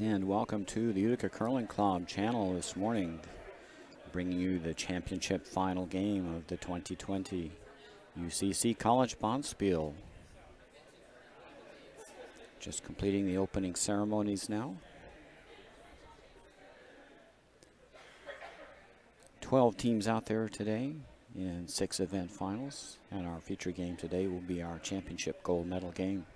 And welcome to the Utica Curling Club channel this morning, bringing you the championship final game of the 2020 UCC College Bonspiel. Just completing the opening ceremonies now. 12 teams out there today in 6 event finals, and our feature game today will be our championship gold medal game.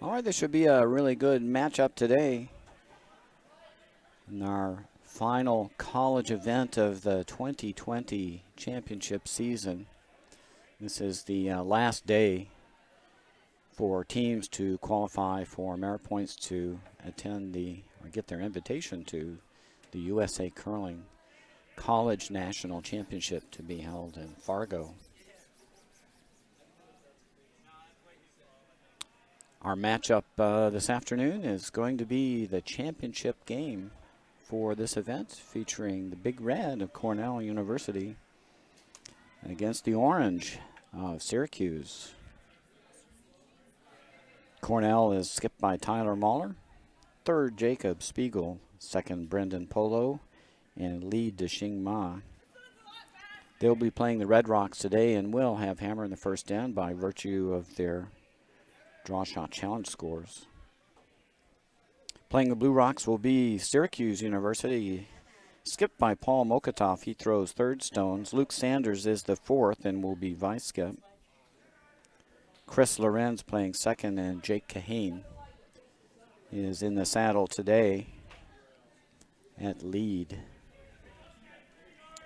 All right, this should be a really good matchup today in our final college event of the 2020 championship season. This is the last day for teams to qualify for merit points to attend or get their invitation to the USA Curling College National Championship to be held in Fargo. Our matchup this afternoon is going to be the championship game for this event, featuring the Big Red of Cornell University against the Orange of Syracuse. Cornell is skipped by Tyler Mahler, third Jacob Spiegel, second Brendan Polo, and lead Deshing Ma. They'll be playing the Red Rocks today and will have hammer in the first end by virtue of their draw shot challenge scores. Playing the Blue Rocks will be Syracuse University, skipped by Paul Mokotov. He throws third stones. Luke Sanders is the fourth and will be vice skip. Chris Lorenz playing second, and Jake Kahane is in the saddle today at lead.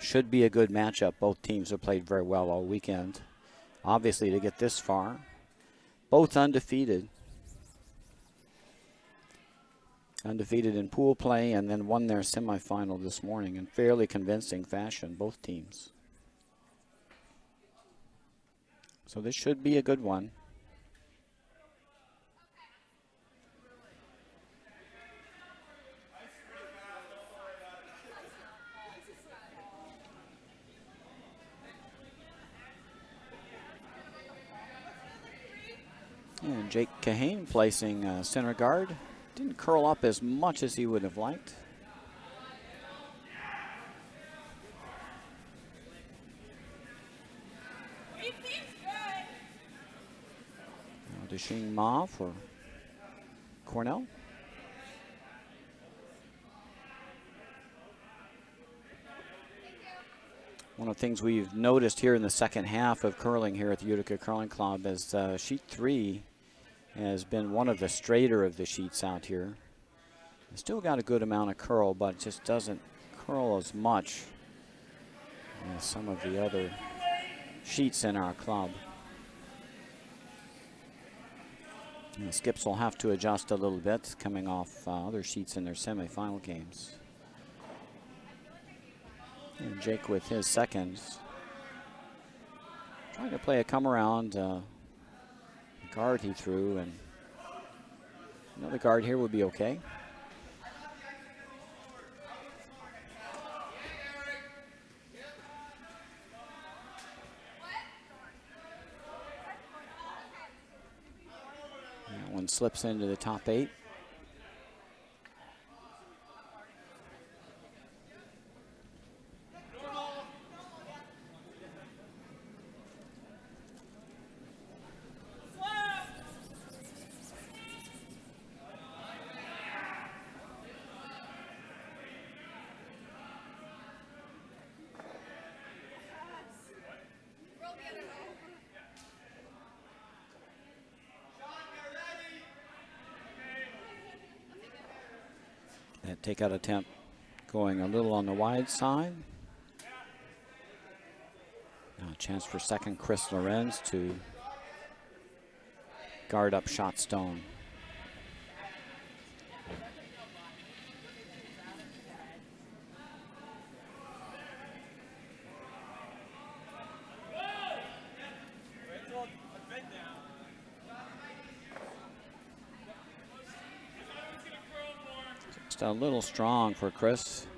Should be a good matchup. Both teams have played very well all weekend. Obviously, to get this far, both undefeated. Undefeated in pool play, and then won their semifinal this morning in fairly convincing fashion, both teams. So this should be a good one. And Jake Kahane placing center guard. Didn't curl up as much as he would have liked. Deshing Ma for Cornell. One of the things we've noticed here in the second half of curling here at the Utica Curling Club is sheet 3 has been one of the straighter of the sheets out here. It's still got a good amount of curl, but it just doesn't curl as much as some of the other sheets in our club. Skips will have to adjust a little bit coming off other sheets in their semifinal games. And Jake with his seconds. Trying to play a come around guard he threw, and another guard here would be okay. That one slips into the top 8. That takeout attempt going a little on the wide side. Now a chance for second Chris Lorenz to guard up Shot Stone. Just a little strong for Chris.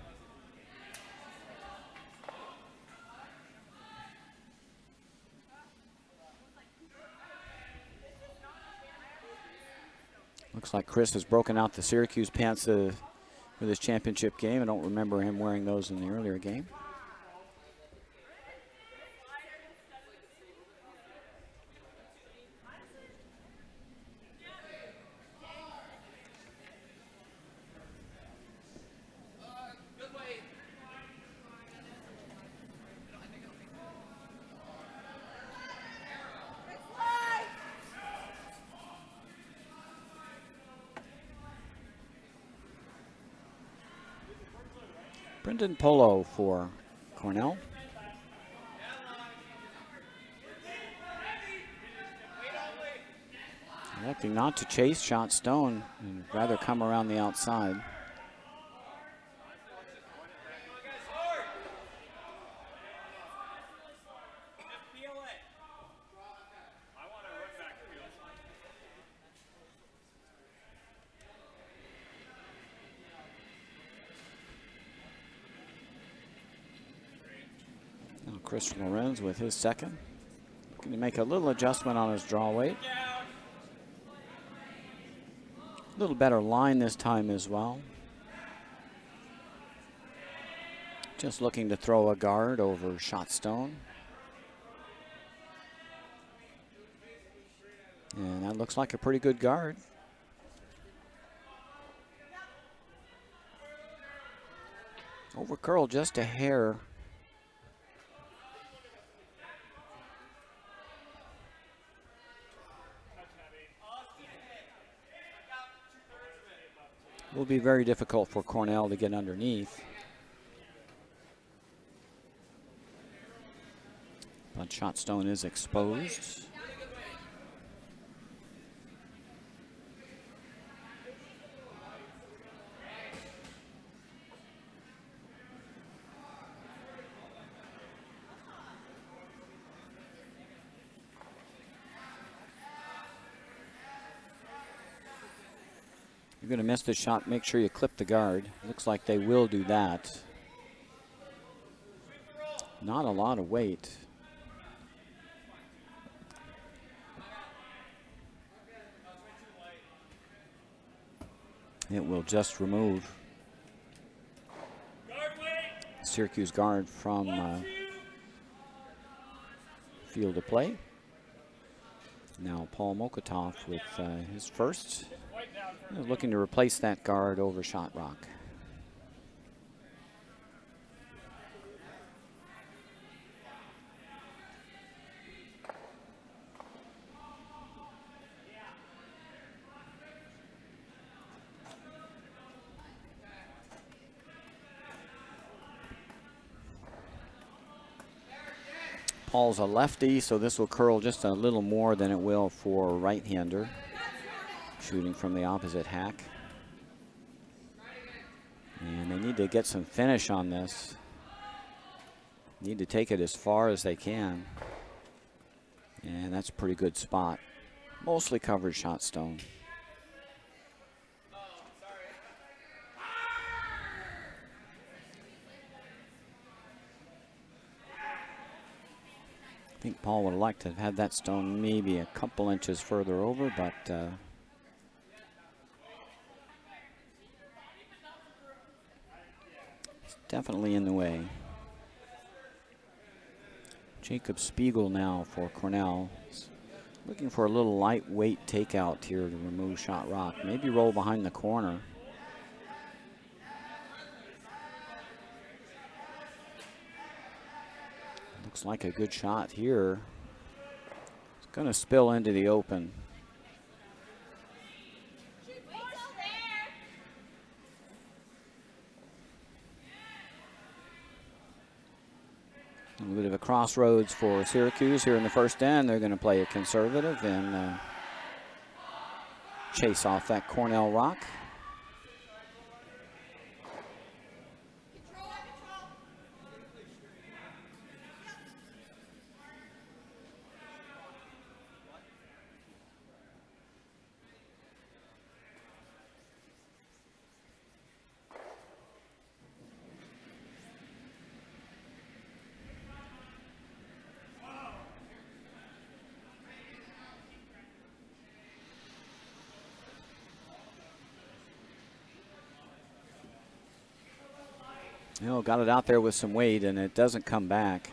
Looks like Chris has broken out the Syracuse pants for this championship game. I don't remember him wearing those in the earlier game. Brendan Polo for Cornell. Electing not to chase Shot Stone and rather come around the outside. Chris Lorenz with his second. Looking to make a little adjustment on his draw weight. A little better line this time as well. Just looking to throw a guard over Shot Stone. And that looks like a pretty good guard. Over curl just a hair. Will be very difficult for Cornell to get underneath. But Shot Stone is exposed. You're going to miss the shot, make sure you clip the guard. Looks like they will do that. Not a lot of weight. It will just remove Syracuse guard from field of play. Now Paul Mokotov with his first. Looking to replace that guard over Shot Rock. Paul's a lefty, so this will curl just a little more than it will for a right-hander. Shooting from the opposite hack. And they need to get some finish on this. Need to take it as far as they can. And that's a pretty good spot. Mostly covered shot stone. I think Paul would have liked to have had that stone maybe a couple inches further over, but it's definitely in the way. Jacob Spiegel now for Cornell. Looking for a little lightweight takeout here to remove shot rock. Maybe roll behind the corner. Looks like a good shot here. It's going to spill into the open. A little bit of a crossroads for Syracuse here in the first end. They're going to play a conservative and chase off that Cornell rock. You know, got it out there with some weight, and it doesn't come back.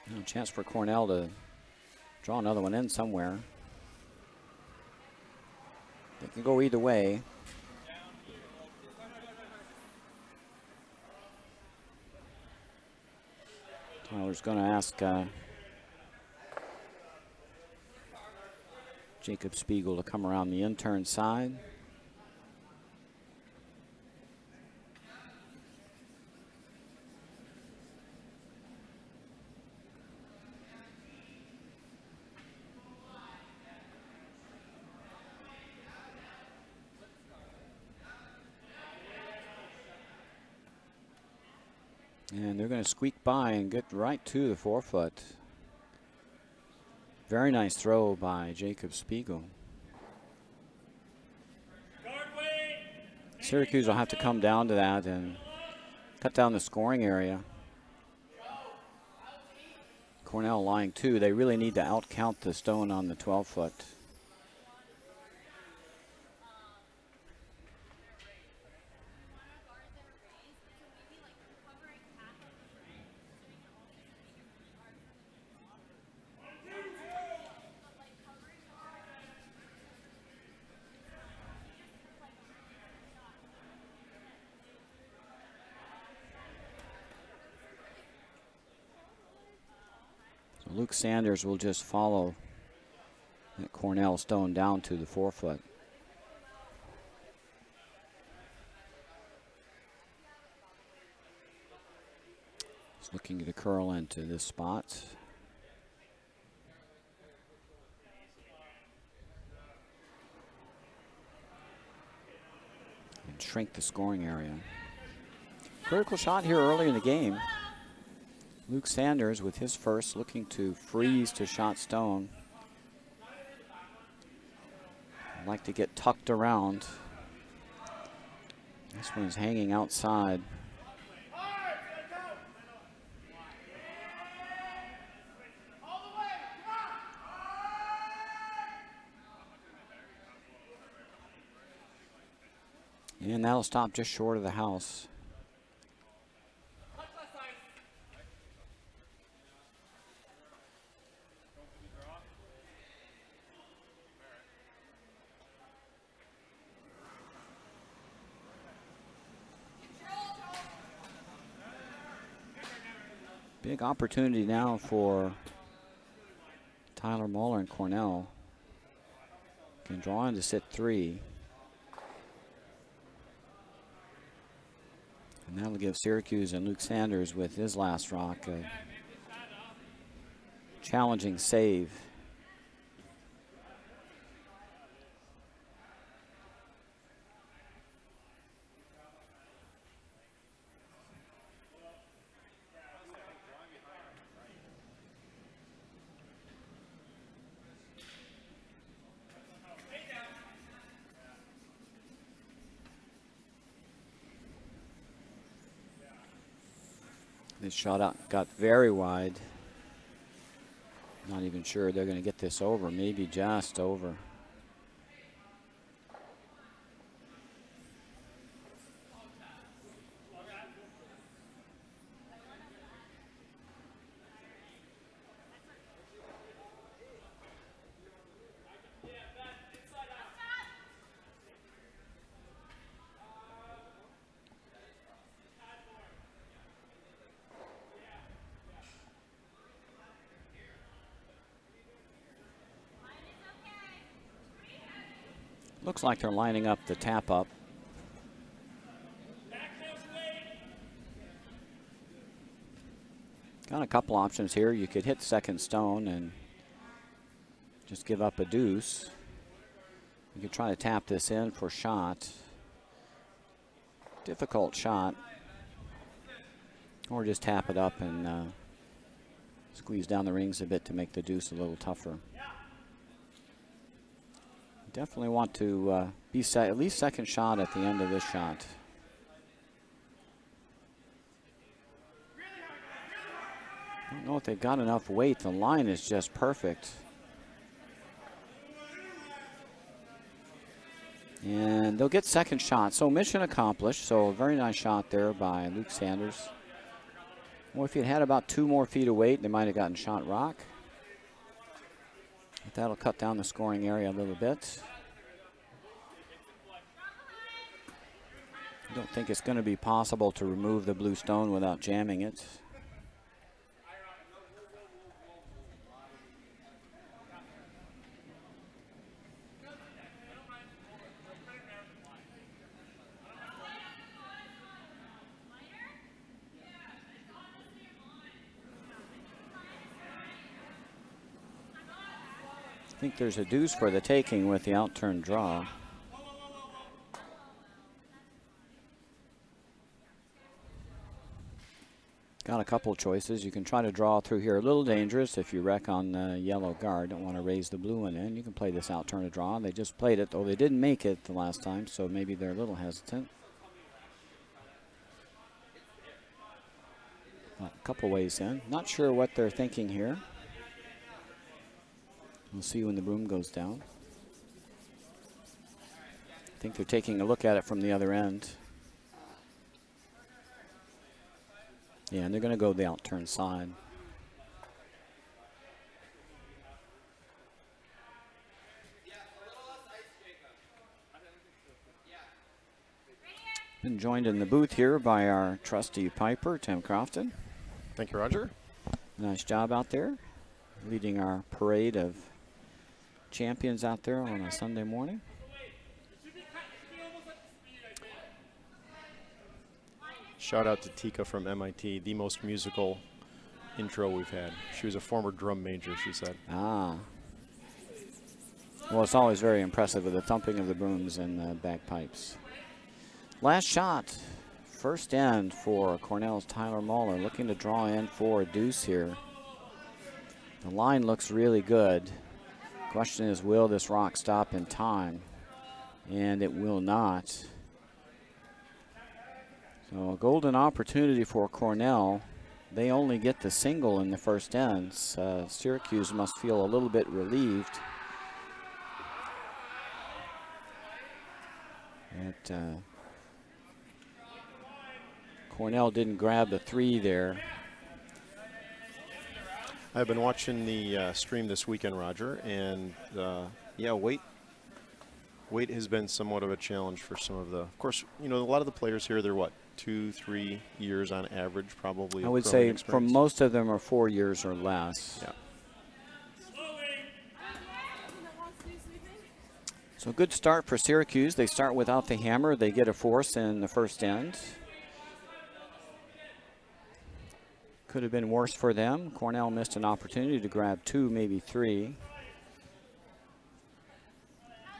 No chance for Cornell to draw another one in somewhere. They can go either way. Tyler's going to ask Jacob Spiegel to come around the in-turn side. And they're going to squeak by and get right to the forefoot. Very nice throw by Jacob Spiegel. Syracuse will have to come down to that and cut down the scoring area. Cornell lying two. They really need to outcount the stone on the 12-foot. Luke Sanders will just follow that Cornell stone down to the forefoot. He's looking to curl into this spot. And shrink the scoring area. Critical shot here early in the game. Luke Sanders with his first, looking to freeze to shot stone. I'd like to get tucked around. This one's hanging outside. And that'll stop just short of the house. Big opportunity now for Tyler Moeller and Cornell. Can draw into set three. And that'll give Syracuse and Luke Sanders with his last rock a challenging save. This shot out got very wide. Not even sure they're going to get this over, maybe just over. Looks like they're lining up the tap up. Got a couple options here. You could hit second stone and just give up a deuce. You could try to tap this in for shot. Difficult shot. Or just tap it up and squeeze down the rings a bit to make the deuce a little tougher. Definitely want to be at least second shot at the end of this shot. I don't know if they've got enough weight. The line is just perfect. And they'll get second shot. So mission accomplished. So a very nice shot there by Luke Sanders. Well, if he had about 2 more feet of weight, they might have gotten shot rock. But that'll cut down the scoring area a little bit. I don't think it's going to be possible to remove the blue stone without jamming it. I think there's a deuce for the taking with the out-turn draw. Got a couple choices. You can try to draw through here. A little dangerous if you wreck on the yellow guard. Don't want to raise the blue one in. You can play this out-turn to draw. They just played it, though they didn't make it the last time, so maybe they're a little hesitant. A couple ways in. Not sure what they're thinking here. We'll see when the broom goes down. I think they're taking a look at it from the other end. Yeah, and they're going to go the out-turn side. Been joined in the booth here by our trusty piper, Tim Crofton. Thank you, Roger. Nice job out there, leading our parade of champions out there on a Sunday morning. Shout out to Tika from MIT, the most musical intro we've had. She was a former drum major, she said. Ah. Well, it's always very impressive with the thumping of the brooms and the bagpipes. Last shot, first end for Cornell's Tyler Muller, looking to draw in for a deuce here. The line looks really good. Question is, will this rock stop in time? And it will not. So a golden opportunity for Cornell. They only get the single in the first ends. Syracuse must feel a little bit relieved. That Cornell didn't grab the 3 there. I've been watching the stream this weekend, Roger, and yeah, weight has been somewhat of a challenge for some of the. Of course, you know, a lot of the players here, they're what, 2-3 years on average, probably. I would say for most of them are 4 years or less. Yeah. So good start for Syracuse. They start without the hammer. They get a force in the first end. Could have been worse for them. Cornell missed an opportunity to grab 2, maybe 3.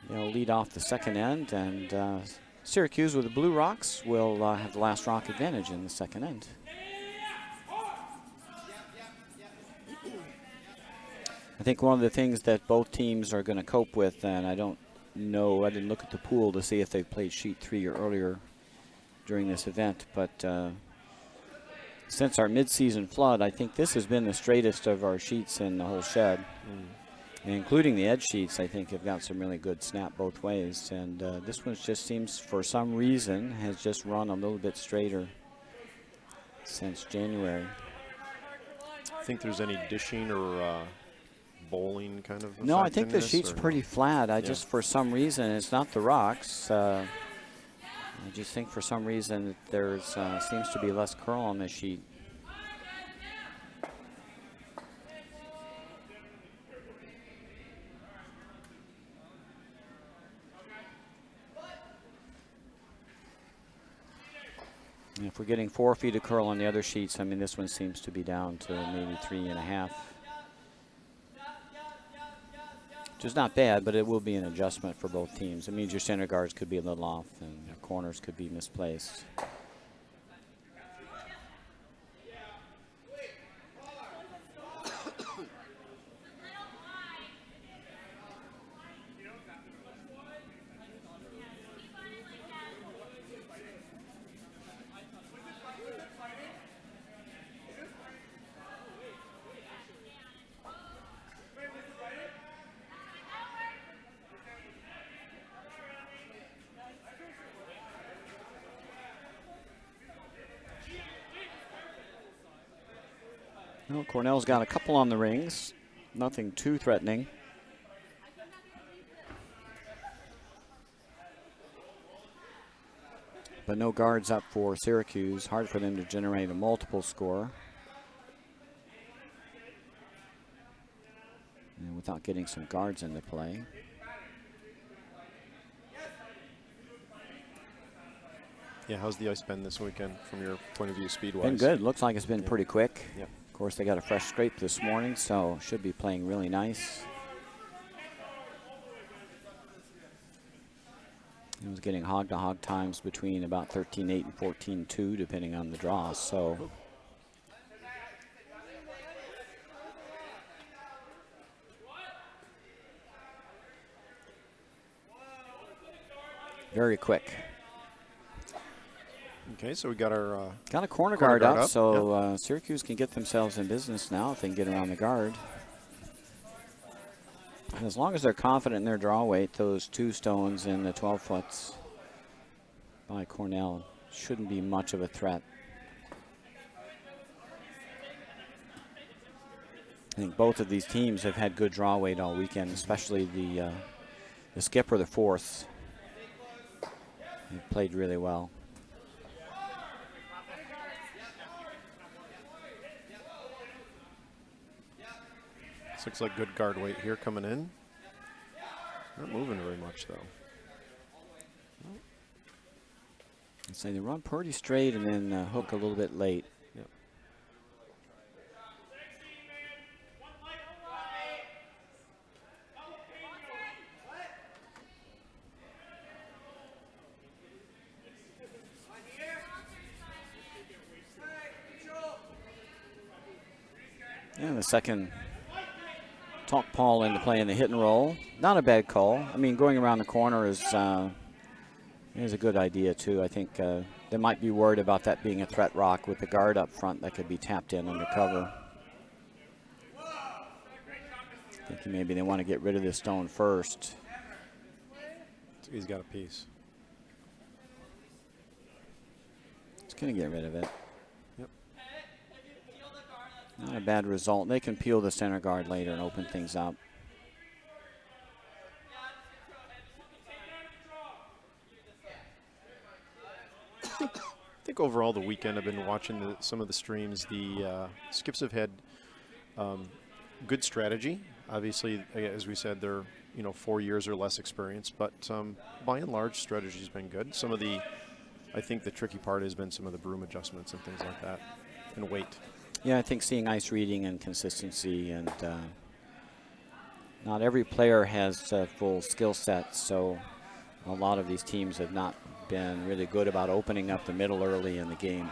They'll lead off the second end, and Syracuse with the Blue Rocks will have the last rock advantage in the second end. I think one of the things that both teams are going to cope with, and I don't know, I didn't look at the pool to see if they played sheet 3 or earlier during this event, but since our midseason flood, I think this has been the straightest of our sheets in the whole shed. And including the edge sheets, I think have got some really good snap both ways. And this one just seems, for some reason, has just run a little bit straighter since January. Think there's any dishing or bowling kind of? No, I effect think in the this, sheet's or pretty flat. I Yeah. just, for some reason, it's not the rocks. I just think for some reason there's seems to be less curl on this sheet. And if we're getting 4 feet of curl on the other sheets, I mean, this one seems to be down to maybe 3.5. Which is not bad, but it will be an adjustment for both teams. It means your center guards could be a little off and your corners could be misplaced. Well, Cornell's got a couple on the rings. Nothing too threatening. But no guards up for Syracuse. Hard for them to generate a multiple score. And without getting some guards into play. Yeah, how's the ice been this weekend from your point of view, speed-wise? Been good. Looks like it's been pretty quick. Yep. Of course, they got a fresh scrape this morning, so should be playing really nice. It was getting hog-to-hog times between about 13-8 and 14-2, depending on the draw. So very quick. Okay, so we got our Got a corner corner guard guard up, up, so Syracuse can get themselves in business now if they can get around the guard. And as long as they're confident in their draw weight, those 2 stones in the 12-foots by Cornell shouldn't be much of a threat. I think both of these teams have had good draw weight all weekend, especially the skipper, the fourth. He played really well. This looks like good guard weight here coming in. Not moving very much, though. I'd say they run pretty straight and then hook a little bit late. Yep. And the second talk Paul into playing the hit and roll. Not a bad call. I mean, going around the corner is a good idea, too. I think they might be worried about that being a threat rock with the guard up front that could be tapped in under cover. I think maybe they want to get rid of this stone first. So he's got a piece. It's going to get rid of it. Yep. Not a bad result. They can peel the center guard later and open things up. I think overall the weekend I've been watching some of the streams. The skips have had good strategy. Obviously, as we said, they're 4 years or less experience, but by and large, strategy's been good. Some of the, I think the tricky part has been some of the broom adjustments and things like that, and weight. Yeah, I think seeing ice reading and consistency, and not every player has a full skill set, so a lot of these teams have not been really good about opening up the middle early in the game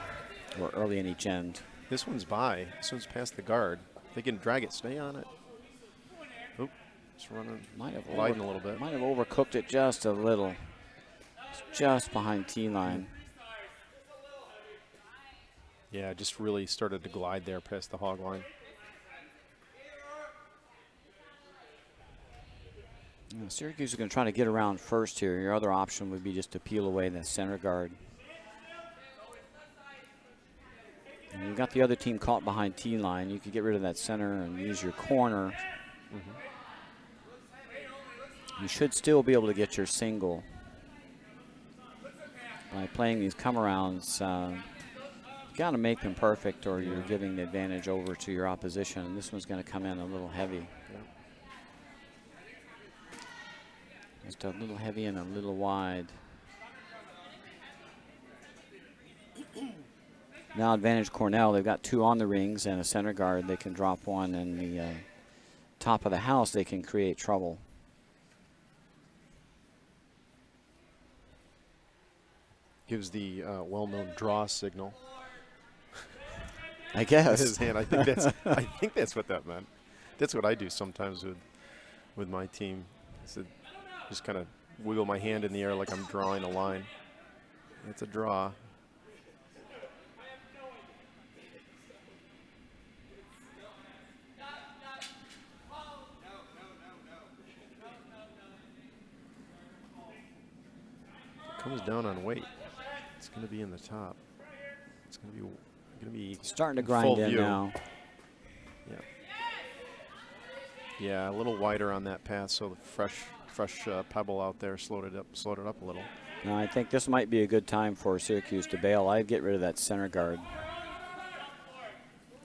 or early in each end. This one's by. This one's past the guard. They can drag it, stay on it. Oop, it's running, gliding a little bit. Might have overcooked it just a little. It's just behind T line. Yeah, just really started to glide there past the hog line. Syracuse is going to try to get around first here. Your other option would be just to peel away the center guard. And you've got the other team caught behind T line. You could get rid of that center and use your corner. You should still be able to get your single by playing these come-arounds. You got to make them perfect, or you're giving the advantage over to your opposition. And this one's going to come in a little heavy. Just a little heavy and a little wide. Now advantage Cornell. They've got 2 on the rings and a center guard. They can drop one, and the top of the house, they can create trouble. Gives the well-known draw signal. I guess. His hand. I think that's what that meant. That's what I do sometimes with my team. Just kind of wiggle my hand in the air like I'm drawing a line. It's a draw. It comes down on weight. It's going to be in the top. It's going to be starting to grind in view. now. Yeah, a little wider on that path, so the fresh pebble out there slowed it up a little. Now I think this might be a good time for Syracuse to bail. I'd get rid of that center guard.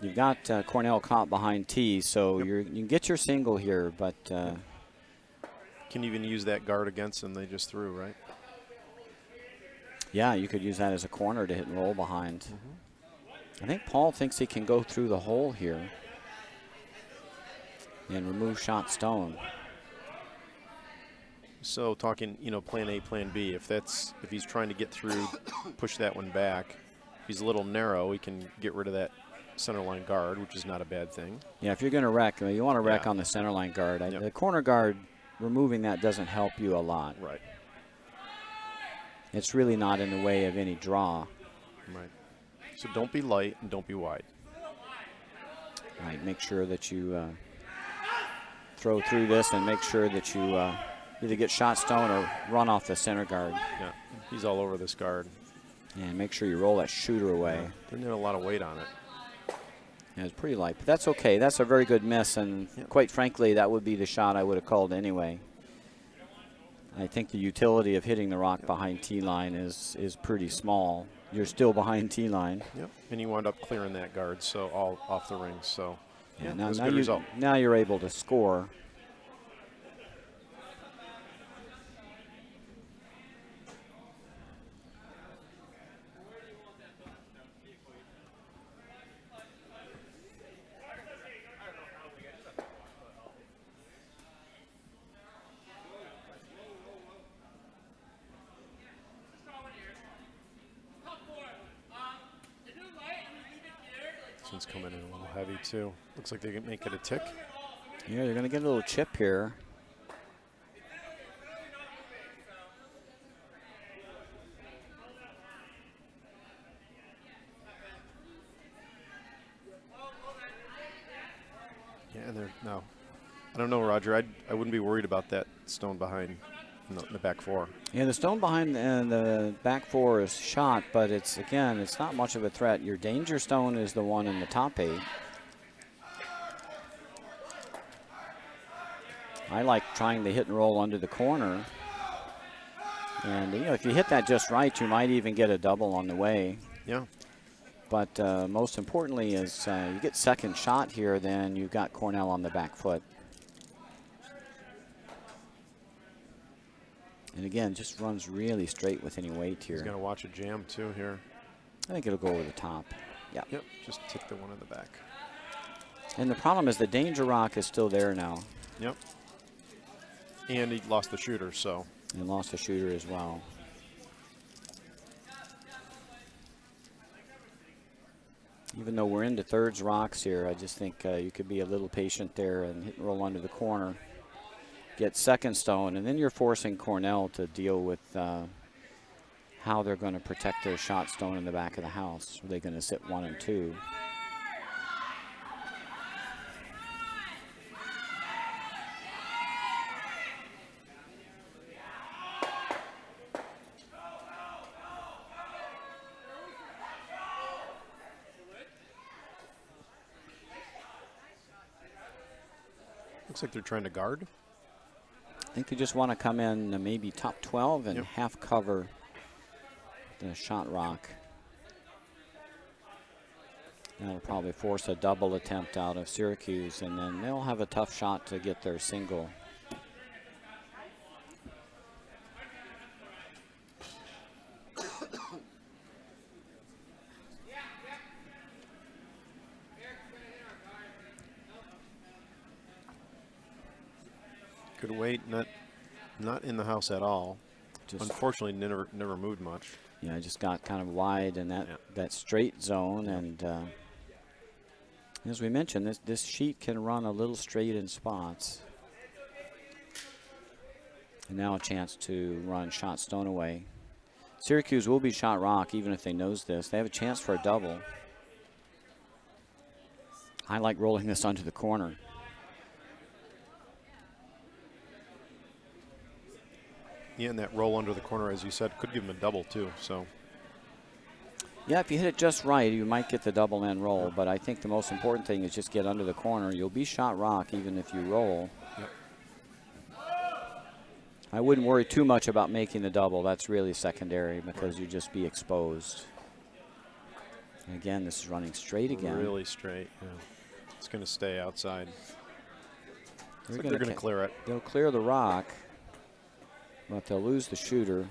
You've got Cornell caught behind T, so you can get your single here, but can you even use that guard against them they just threw, right? Yeah, you could use that as a corner to hit and roll behind. I think Paul thinks he can go through the hole here and remove shot stone. So talking, plan A, plan B. If he's trying to get through, push that one back. If he's a little narrow, he can get rid of that center line guard, which is not a bad thing. Yeah, if you're going to wreck, you want to wreck on the center line guard. The corner guard, removing that doesn't help you a lot. Right. It's really not in the way of any draw. Right. So don't be light and don't be wide. Right. Make sure that you throw through this and make sure that you either get shot stone or run off the center guard. Yeah, he's all over this guard. And make sure you roll that shooter away. Yeah. Didn't have a lot of weight on it. Yeah, it's pretty light, but that's okay. That's a very good miss, and quite frankly, that would be the shot I would have called anyway. I think the utility of hitting the rock behind T-line is pretty small. You're still behind T-line. Yep, and you wound up clearing that guard, so all off the ring. So yeah, that's a good result. Now you're able to score. It's coming in a little heavy too. Looks like they can make it a tick. Yeah, you're going to get a little chip here. Yeah, and they're no. I don't know, Roger. I wouldn't be worried about that stone behind in the back four. Yeah, the stone behind the back four is shot, but it's not much of a threat. Your danger stone is the one in the top 8. I like trying to hit and roll under the corner. And, if you hit that just right, you might even get a double on the way. Yeah. But most importantly is you get second shot here, then you've got Cornell on the back foot. And again, just runs really straight with any weight here. He's going to watch a jam too here. I think it'll go over the top. Yeah. Yep, just tick the one in the back. And the problem is the danger rock is still there now. Yep. And he lost the shooter, so. And lost a shooter as well. Even though we're into thirds rocks here, I just think you could be a little patient there and hit and roll under the corner. Get second stone, and then you're forcing Cornell to deal with how they're going to protect their shot stone in the back of the house. Are they going to sit 1 and 2? Looks like they're trying to guard. I think they just want to come in maybe top 12 and Yep. half cover the shot rock. That'll probably force a double attempt out of Syracuse, and then they'll have a tough shot to get their single. Good weight, not in the house at all. Just, unfortunately, never moved much. yeah, just got kind of wide in that straight zone, and as we mentioned, this sheet can run a little straight in spots. And now a chance to run shot stone away. Syracuse will be shot rock even if they nose this. They have a chance for a double. I like rolling this onto the corner. Yeah, and that roll under the corner, as you said, could give him a double too. So. Yeah, if you hit it just right, you might get the double end roll. But I think the most important thing is just get under the corner. You'll be shot rock even if you roll. Yep. I wouldn't worry too much about making the double. That's really secondary because you just be exposed. And again, this is running straight again. Really straight. Yeah. It's going to stay outside. They're They're going to clear it. They'll clear the rock, but they'll lose the shooter.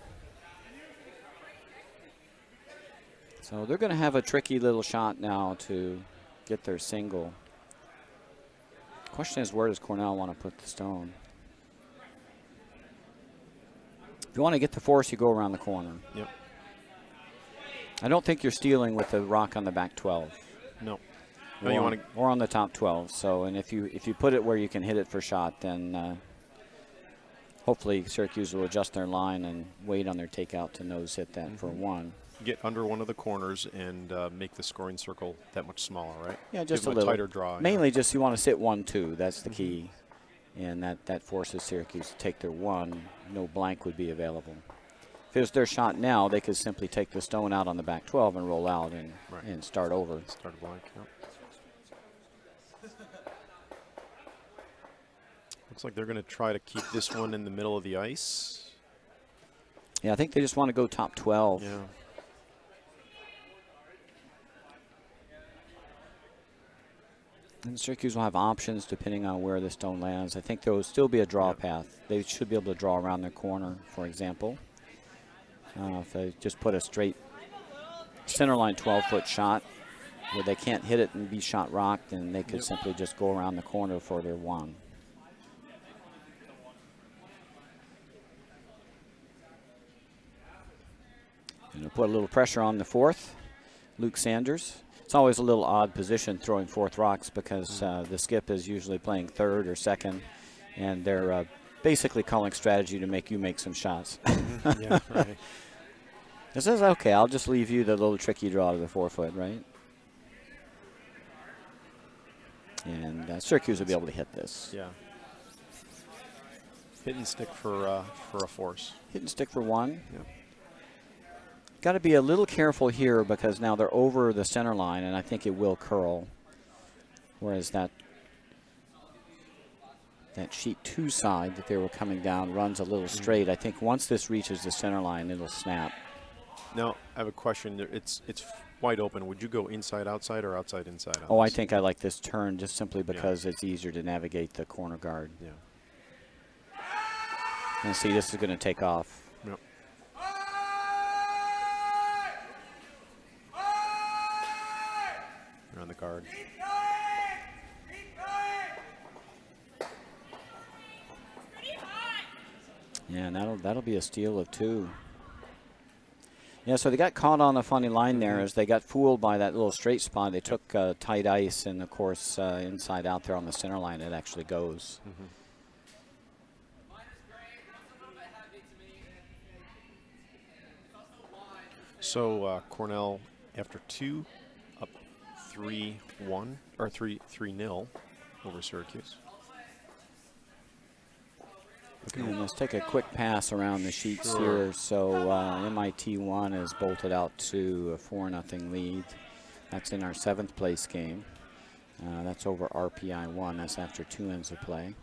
So they're going to have a tricky little shot now to get their single. Question is, where does Cornell want to put the stone? If you want to get the force, you go around the corner. Yep. I don't think you're stealing with the rock on the back 12. No. Or, you want to, or on the top 12. So, and if you put it where you can hit it for shot, then hopefully Syracuse will adjust their line and wait on their takeout to nose hit that for one. get under one of the corners and make the scoring circle that much smaller, right? Yeah, just Give a them little. tighter draw. Mainly just you want to sit 1-2. That's the key. And that forces Syracuse to take their one. No blank would be available. If it was their shot now, they could simply take the stone out on the back 12 and roll out and start over. Start a blank, yep. Looks like they're going to try to keep this one in the middle of the ice. Yeah, I think they just want to go top 12. Yeah. And Syracuse will have options depending on where the stone lands. I think there will still be a draw path. They should be able to draw around their corner, for example. If they just put a straight centerline 12-foot shot where they can't hit it and be shot rocked, then they could simply just go around the corner for their one. And they'll put a little pressure on the fourth, Luke Sanders. It's always a little odd position throwing fourth rocks because the skip is usually playing third or second, and they're basically calling strategy to make you make some shots. Yeah, right. It says, okay, I'll just leave you the little tricky draw to the 4-foot, right? And Syracuse will be able to hit this. Yeah. Hit and stick for a force. Hit and stick for one. Yep. Got to be a little careful here because now they're over the center line, and I think it will curl. Whereas that sheet 2 side that they were coming down runs a little straight. I think once this reaches the center line, it'll snap. Now, I have a question. It's wide open. Would you go inside, outside, or outside, inside? Oh, I think I like this turn just simply because it's easier to navigate the corner guard. Yeah. And see, this is going to take off. Yep. guard. Yeah, and that'll be a steal of 2. Yeah, so they got caught on a funny line there as they got fooled by that little straight spot. They took tight ice, and of course, inside out there on the center line, it actually goes. So Cornell, after 2, up 3-1 or 3-0 over Syracuse. And let's take a quick pass around the sheets here. So MIT 1 is bolted out to a 4-0 lead. That's in our 7th place game. That's over RPI 1. That's after 2 ends of play.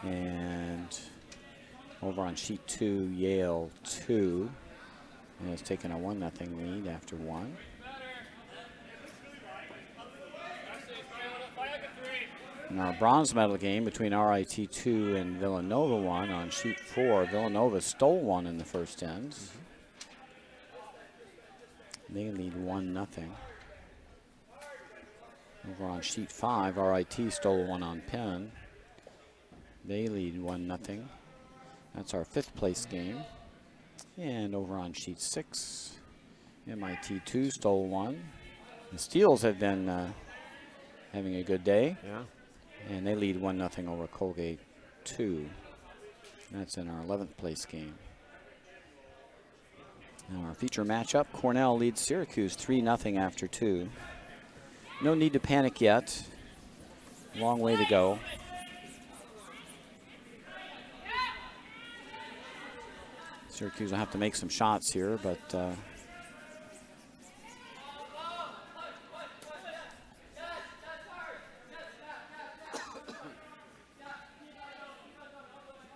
And over on sheet 2, Yale 2 is taking a 1-0 lead after 1. In our bronze medal game between RIT 2 and Villanova 1 on sheet 4, Villanova stole 1 in the first ends. They lead 1-0. Over on sheet 5, RIT stole 1 on Penn. They lead 1-0. That's our 5th place game. And over on sheet 6, MIT 2 stole 1. The Steels have been having a good day. Yeah. And they lead 1-0 over Colgate 2. That's in our 11th place game. Now our feature matchup, Cornell leads Syracuse 3-0 after 2. No need to panic yet. Long way to go. Syracuse will have to make some shots here, but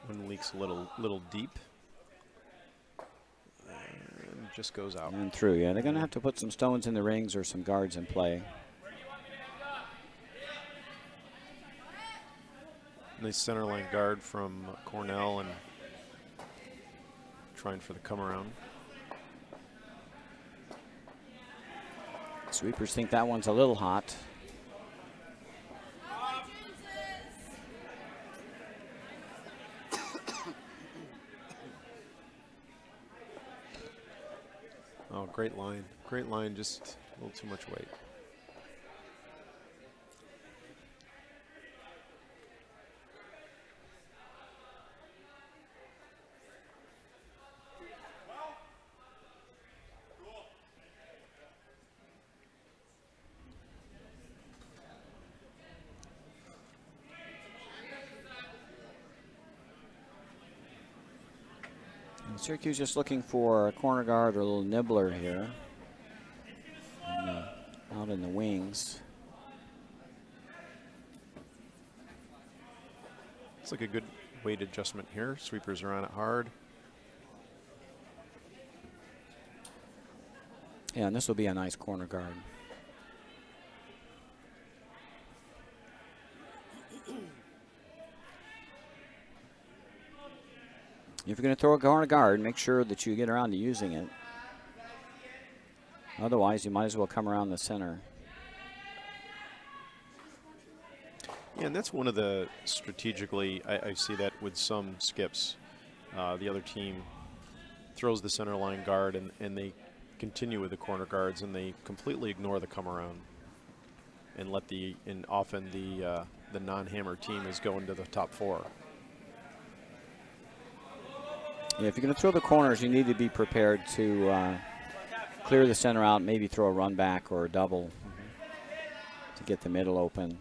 one leaks a little deep. And just goes out. And through, yeah. They're going to have to put some stones in the rings or some guards in play. Nice center line guard from Cornell and trying for the come around. Sweepers think that one's a little hot. Oh, great line. Great line, just a little too much weight. Syracuse just looking for a corner guard or a little nibbler here. Out in the wings. It's like a good weight adjustment here. Sweepers are on it hard. Yeah, and this will be a nice corner guard. If you're going to throw a corner guard, make sure that you get around to using it. Otherwise, you might as well come around the center. Yeah, and that's one of the strategically, I see that with some skips. The other team throws the center line guard and they continue with the corner guards and they completely ignore the come around and let and often the non-hammer team is going to the top 4. Yeah, if you're going to throw the corners, you need to be prepared to clear the center out, maybe throw a run back or a double to get the middle open.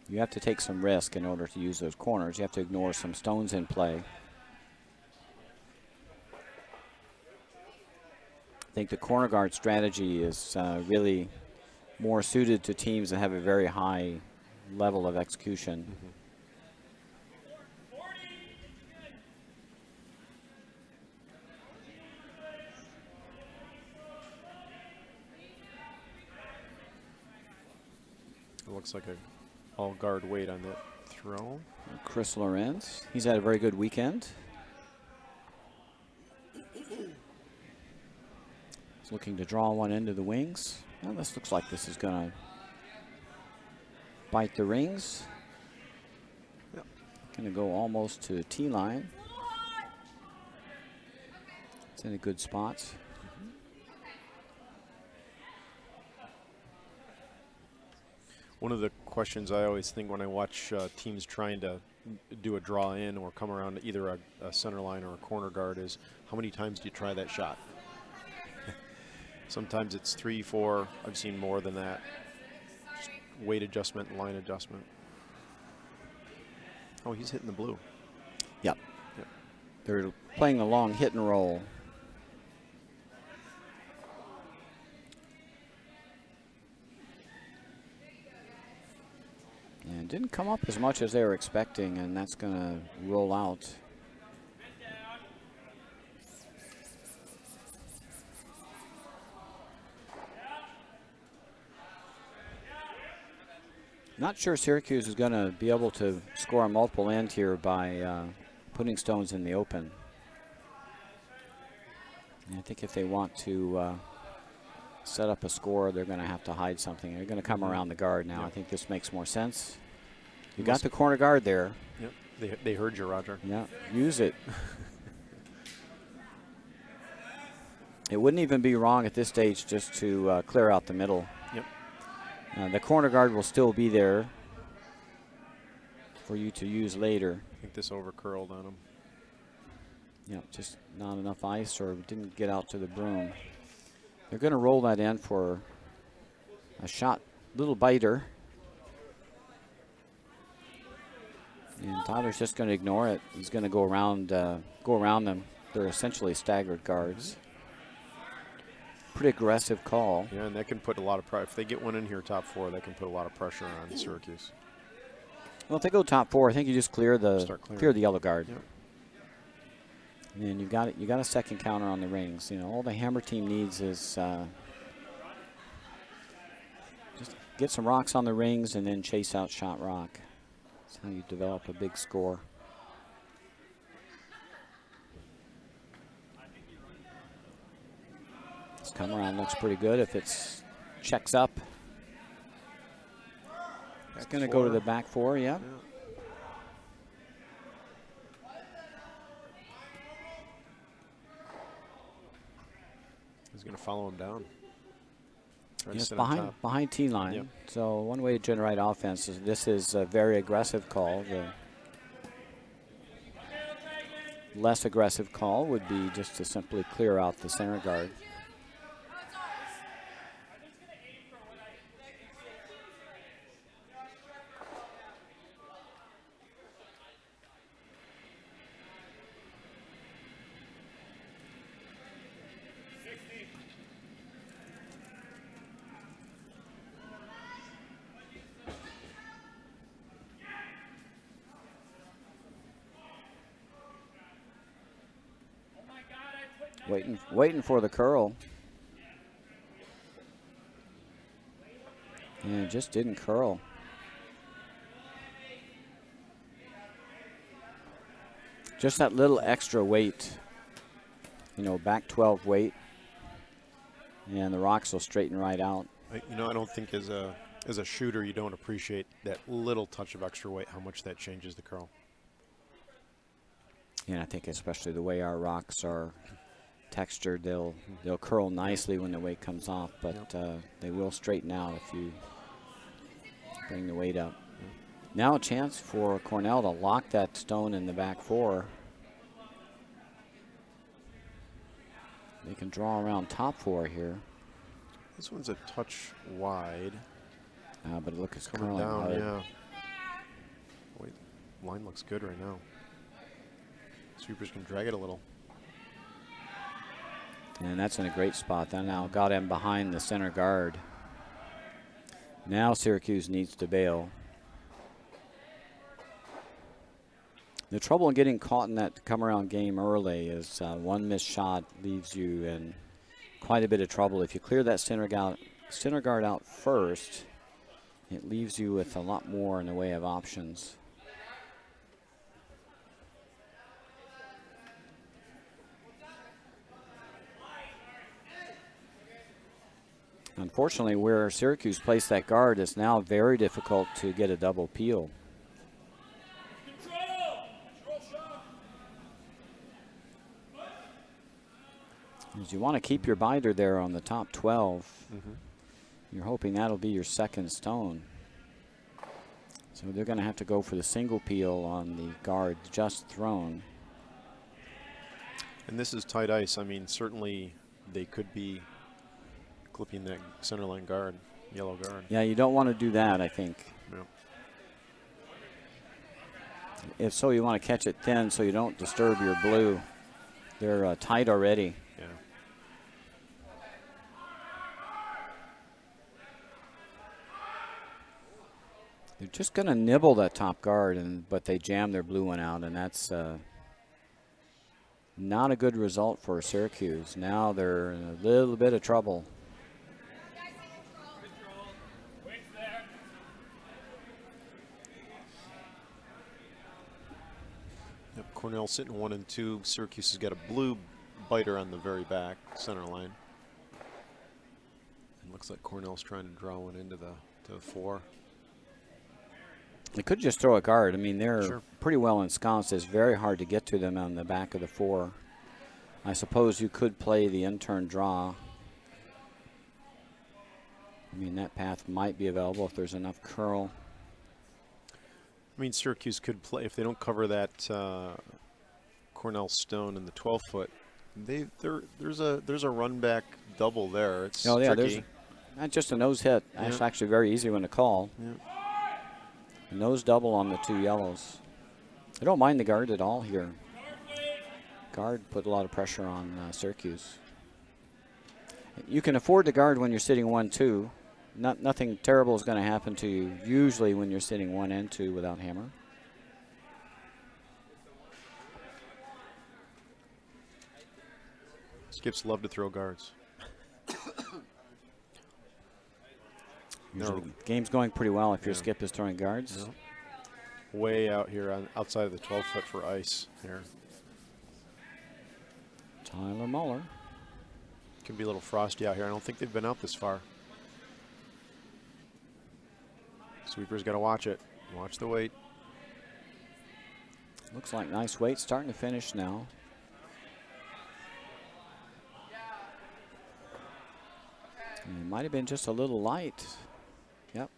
You have to take some risk in order to use those corners. You have to ignore some stones in play. I think the corner guard strategy is really more suited to teams that have a very high level of execution. It looks like a all guard weight on that throw. Chris Lorenz, he's had a very good weekend. He's looking to draw one into the wings. Well, this looks like this is going to bite the rings. Yep. Going to go almost to the tee line. It's in a good spot. One of the questions I always think when I watch teams trying to do a draw in or come around either a center line or a corner guard is, how many times do you try that shot? Sometimes it's 3, 4. I've seen more than that. Just weight adjustment, line adjustment. Oh, he's hitting the blue. Yep. Yep. They're playing a long hit and roll. And didn't come up as much as they were expecting, and that's going to roll out. Not sure Syracuse is going to be able to score on multiple ends here by putting stones in the open. And I think if they want to set up a score, they're going to have to hide something. They're going to come around the guard now. Yep. I think this makes more sense. You got the corner guard there. Yep. They heard you, Roger. Yeah, use it. It wouldn't even be wrong at this stage just to clear out the middle. Yep. The corner guard will still be there for you to use later. I think this over curled on him. Yeah, just not enough ice or didn't get out to the broom. They're going to roll that in for a shot, little biter. And Tyler's just going to ignore it. He's going to go around them. They're essentially staggered guards. Pretty aggressive call. Yeah, and that can put a lot of pressure. If they get one in here, top 4, that can put a lot of pressure on Syracuse. Well, if they go top 4, I think you just clear the yellow guard. Yep. And then you got a second counter on the rings. You know, all the Hammer team needs is just get some rocks on the rings and then chase out shot rock. That's how you develop a big score. This come around looks pretty good if it's checks up. It's going to go to the back 4, yeah. He's going to follow him down. Yes, behind tee line. Yep. So one way to generate offense is this is a very aggressive call. The less aggressive call would be just to simply clear out the center guard. Waiting for the curl. And it just didn't curl. Just that little extra weight. You know, back 12 weight. And the rocks will straighten right out. I don't think as a shooter you don't appreciate that little touch of extra weight, how much that changes the curl. And I think especially the way our rocks are textured, they'll curl nicely when the weight comes off, but they will straighten out if you bring the weight up. Now a chance for Cornell to lock that stone in the back 4. They can draw around top 4 here. This one's a touch wide. But look, it's coming curling down, hard. yeah. Wait, line looks good right now. Sweepers can drag it a little. And that's in a great spot. That now got him behind the center guard. Now Syracuse needs to bail. The trouble in getting caught in that come-around game early is one missed shot leaves you in quite a bit of trouble. If you clear that center guard out first, it leaves you with a lot more in the way of options. Unfortunately, where Syracuse placed that guard, it's now very difficult to get a double peel. As you want to keep your binder there on the top 12. You're hoping that'll be your second stone. So they're going to have to go for the single peel on the guard just thrown. And this is tight ice. I mean, certainly they could be clipping that center line guard, yellow guard. Yeah, you don't want to do that, I think. Yeah. If so, you want to catch it thin so you don't disturb your blue. They're tight already. Yeah. They're just going to nibble that top guard, but they jam their blue one out, and that's not a good result for Syracuse. Now they're in a little bit of trouble. Yep, Cornell sitting 1 and 2. Syracuse has got a blue biter on the very back center line. It looks like Cornell's trying to draw one into the 4. They could just throw a guard. I mean, they're Sure. pretty well ensconced. It's very hard to get to them on the back of the 4. I suppose you could play the in-turn draw. I mean, that path might be available if there's enough curl. I mean, Syracuse could play, if they don't cover that Cornell stone in the 12-foot, there's a run back double there. It's yeah, tricky. there's not just a nose hit. Yeah. It's actually a very easy one to call. Yeah. A nose double on the 2 yellows. I don't mind the guard at all here. Guard put a lot of pressure on Syracuse. You can afford the guard when you're sitting 1-2. Nothing terrible is going to happen to you usually when you're sitting 1 and 2 without hammer. Skips love to throw guards. Usually the game's going pretty well if your skip is throwing guards. No. Way out here outside of the 12-foot for ice here. Tyler Muller. Can be a little frosty out here. I don't think they've been out this far. Sweeper's got to watch it. Watch the weight. Looks like nice weight starting to finish now. And it might have been just a little light. Yep.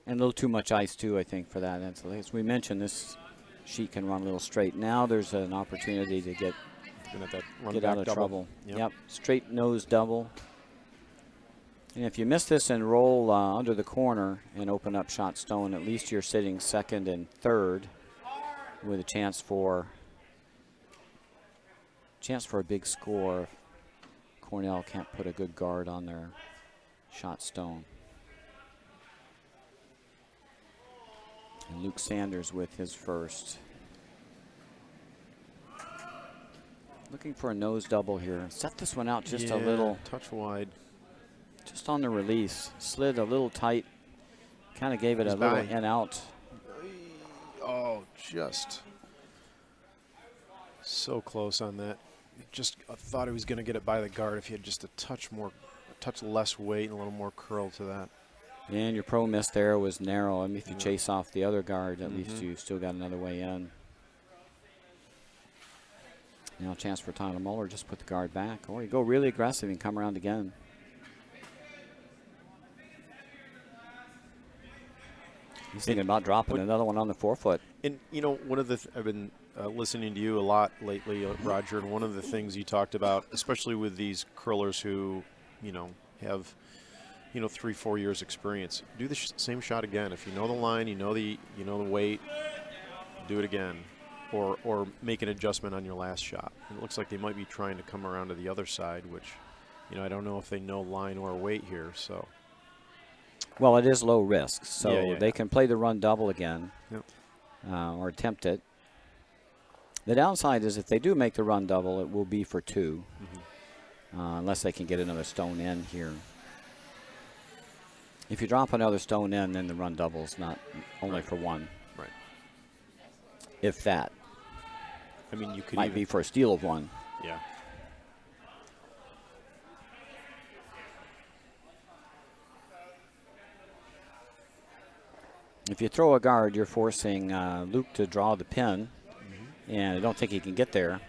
And a little too much ice too, I think, for that. As we mentioned, this sheet can run a little straight. Now there's an opportunity to get out of trouble. Yep. Straight nose double. And if you miss this and roll under the corner and open up shot stone, at least you're sitting second and third with a chance for a big score if Cornell can't put a good guard on their shot stone. And Luke Sanders with his first. Looking for a nose double here. Set this one out just a little. Touch wide. Just on the release. Slid a little tight. Kind of gave it a little in out. Oh, just so close on that. Just thought he was going to get it by the guard if he had just a touch less weight and a little more curl to that. And your pro miss there was narrow. I mean, if you chase off the other guard, at least you still got another way in. Now a chance for Tyler Muller, just put the guard back. Or you go really aggressive and come around again. He's thinking about dropping another one on the 4-foot. And, you know, one of the I've been listening to you a lot lately, Roger, and one of the things you talked about, especially with these curlers who, you know, have, 3-4 years experience, do the same shot again. If you know the line, you know the weight, do it again, or make an adjustment on your last shot. And it looks like they might be trying to come around to the other side, which, I don't know if they know line or weight here. So. Well, it is low risk, so they can play the run double again, or attempt it. The downside is if they do make the run double, it will be for 2, unless they can get another stone in here. If you drop another stone in, then the run double is not only for 1. Right. If that. I mean, you could might be for a steal of 1. Yeah. If you throw a guard, you're forcing Luke to draw the pin, and I don't think he can get there.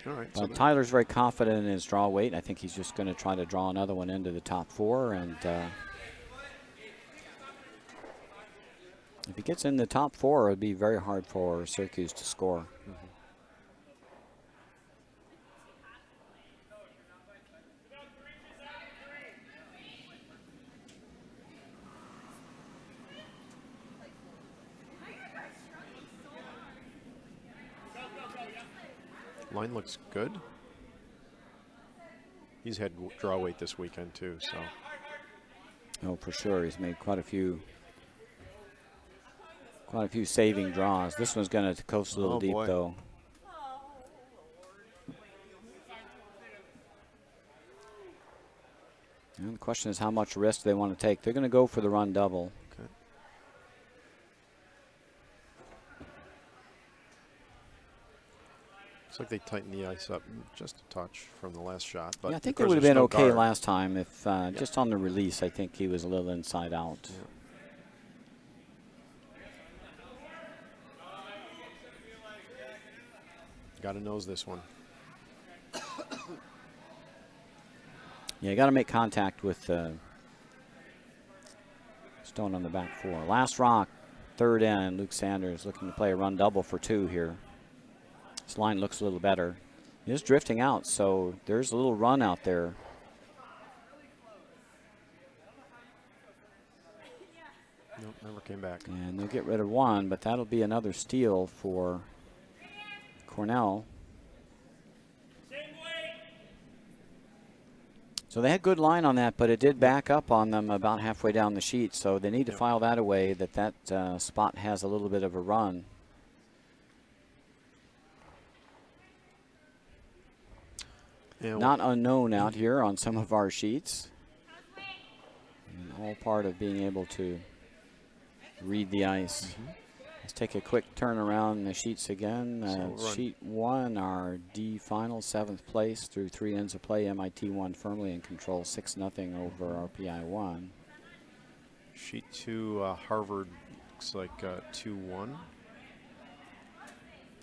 All right. But Tyler's very confident in his draw weight. I think he's just going to try to draw another one into the top 4. And if he gets in the top 4, it would be very hard for Syracuse to score. Line looks good. He's had draw weight this weekend too, so. Oh, for sure. He's made quite a few saving draws. This one's going to coast a little deep, though. And the question is how much risk they want to take. They're going to go for the run double. Okay. Looks like they tightened the ice up just a touch from the last shot. But yeah, I think it would have been okay last time if just on the release. I think he was a little inside out. Yeah. Got to nose this one. Yeah, you got to make contact with Stone on the back 4. Last rock, third in. Luke Sanders looking to play a run double for 2 here. This line looks a little better. He is drifting out, so there's a little run out there. Nope, never came back. And they'll get rid of 1, but that'll be another steal for Cornell. So they had good line on that, but it did back up on them about halfway down the sheet. So they need to file that away, that spot has a little bit of a run. Yeah, not unknown out here on some of our sheets. And all part of being able to read the ice. Let's take a quick turn around the sheets again. Sheet 1, our D final, 7th place through 3 ends of play. MIT 1 firmly in control, 6-0 over RPI 1. Sheet 2, Harvard looks like 2-1.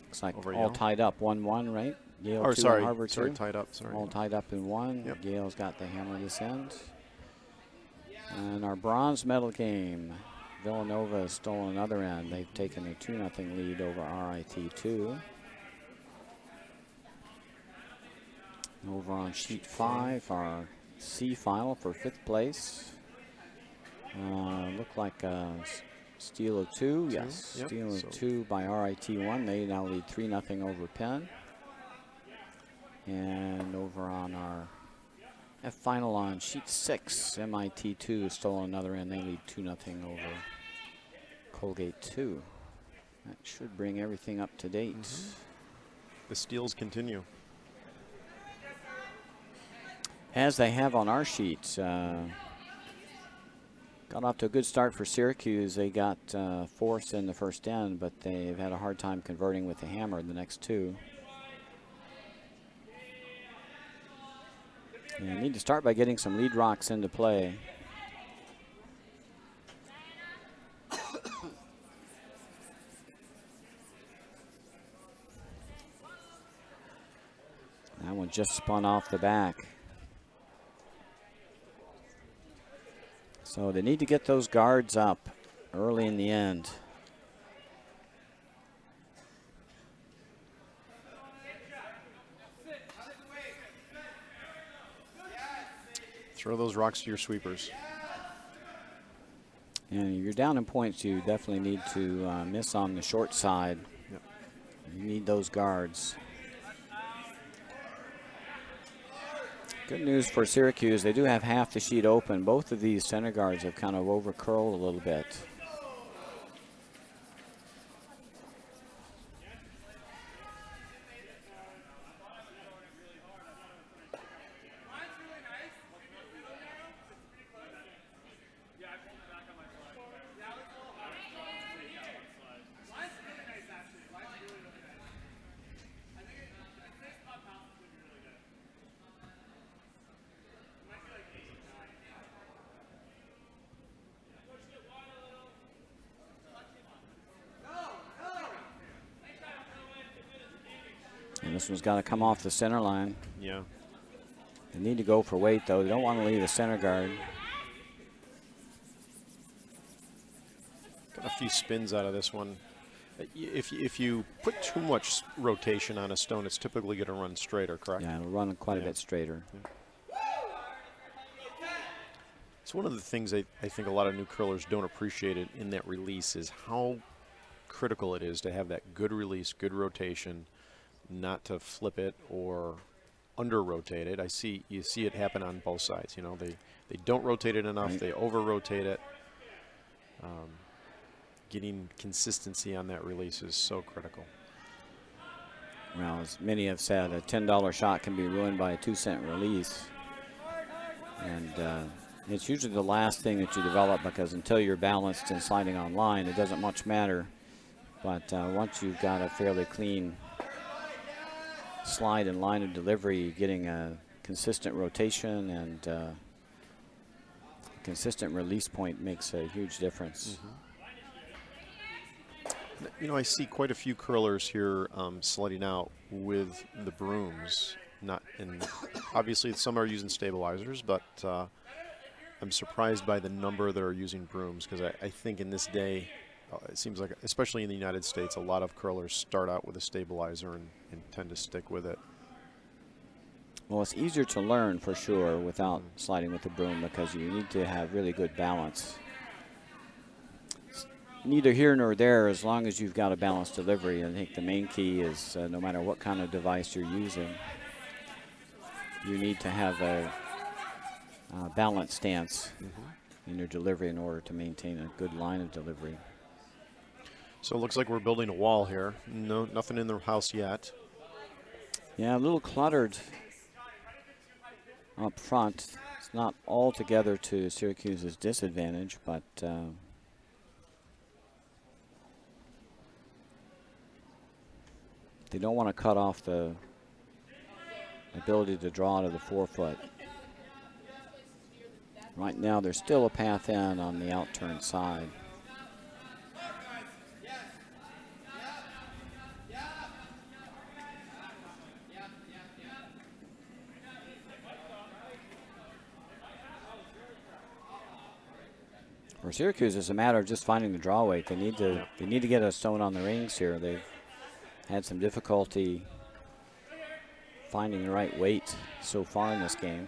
Looks like over all Yale. Tied up, 1-1, right? Yale or 2 sorry, and Harvard 2. tied up. Sorry. All tied up in 1. Yep. Yale's got the hammer this end. And our bronze medal game. Villanova has stolen another end. They've taken a 2-0 lead over RIT 2. Over on sheet 5, our C final for 5th place. Look like a steal of 2. Yes, yep. steal of 2 by RIT 1. They now lead 3-0 over Penn. And over on our F final on sheet 6, MIT 2 has stolen another end. They lead 2-0 over Colgate 2. That should bring everything up to date. The steals continue. As they have on our sheets. Got off to a good start for Syracuse. They got 4th in the first end, but they've had a hard time converting with the hammer in the next 2. And need to start by getting some lead rocks into play. That one just spun off the back. So they need to get those guards up early in the end. Throw those rocks to your sweepers. And if you're down in points, you definitely need to miss on the short side. Yep. You need those guards. Good news for Syracuse, they do have half the sheet open. Both of these center guards have kind of over-curled a little bit. This one's got to come off the center line. Yeah. They need to go for weight, though. They don't want to leave the center guard. Got a few spins out of this one. If you put too much rotation on a stone, it's typically going to run straighter, correct? Yeah, it'll run quite a bit straighter. Yeah. It's one of the things I think a lot of new curlers don't appreciate it in that release is how critical it is to have that good release, good rotation, not to flip it or under-rotate it. You see it happen on both sides. You know, they don't rotate it enough, they over-rotate it. Getting consistency on that release is so critical. Well, as many have said, a $10 shot can be ruined by a 2-cent release. And it's usually the last thing that you develop, because until you're balanced and sliding on line, it doesn't much matter. But once you've got a fairly clean slide and line of delivery, getting a consistent rotation and consistent release point makes a huge difference. Mm-hmm. You know, I see quite a few curlers here sliding out with the brooms. And obviously some are using stabilizers, but I'm surprised by the number that are using brooms, because I think in this day, it seems like, especially in the United States, a lot of curlers start out with a stabilizer and tend to stick with it. Well, it's easier to learn for sure without sliding with the broom, because you need to have really good balance. Neither here nor there, as long as you've got a balanced delivery. I think the main key is no matter what kind of device you're using, you need to have a balanced stance in your delivery in order to maintain a good line of delivery. So it looks like we're building a wall here. No, nothing in the house yet. Yeah, a little cluttered up front. It's not altogether to Syracuse's disadvantage, but they don't want to cut off the ability to draw to the forefoot. Right now, there's still a path in on the outturned side. For Syracuse, it's a matter of just finding the draw weight. They need to get a stone on the rings here. They've had some difficulty finding the right weight so far in this game.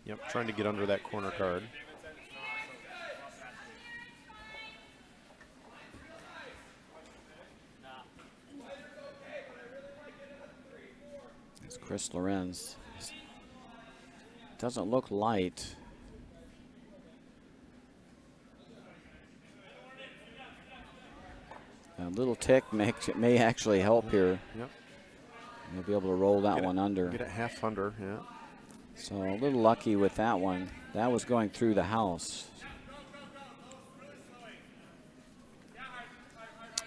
Yep, trying to get under that corner card. It's Chris Lorenz. Doesn't look light. A little tick may actually help here. Yep. You'll be able to roll that one under. Get it half under, yeah. So a little lucky with that one. That was going through the house.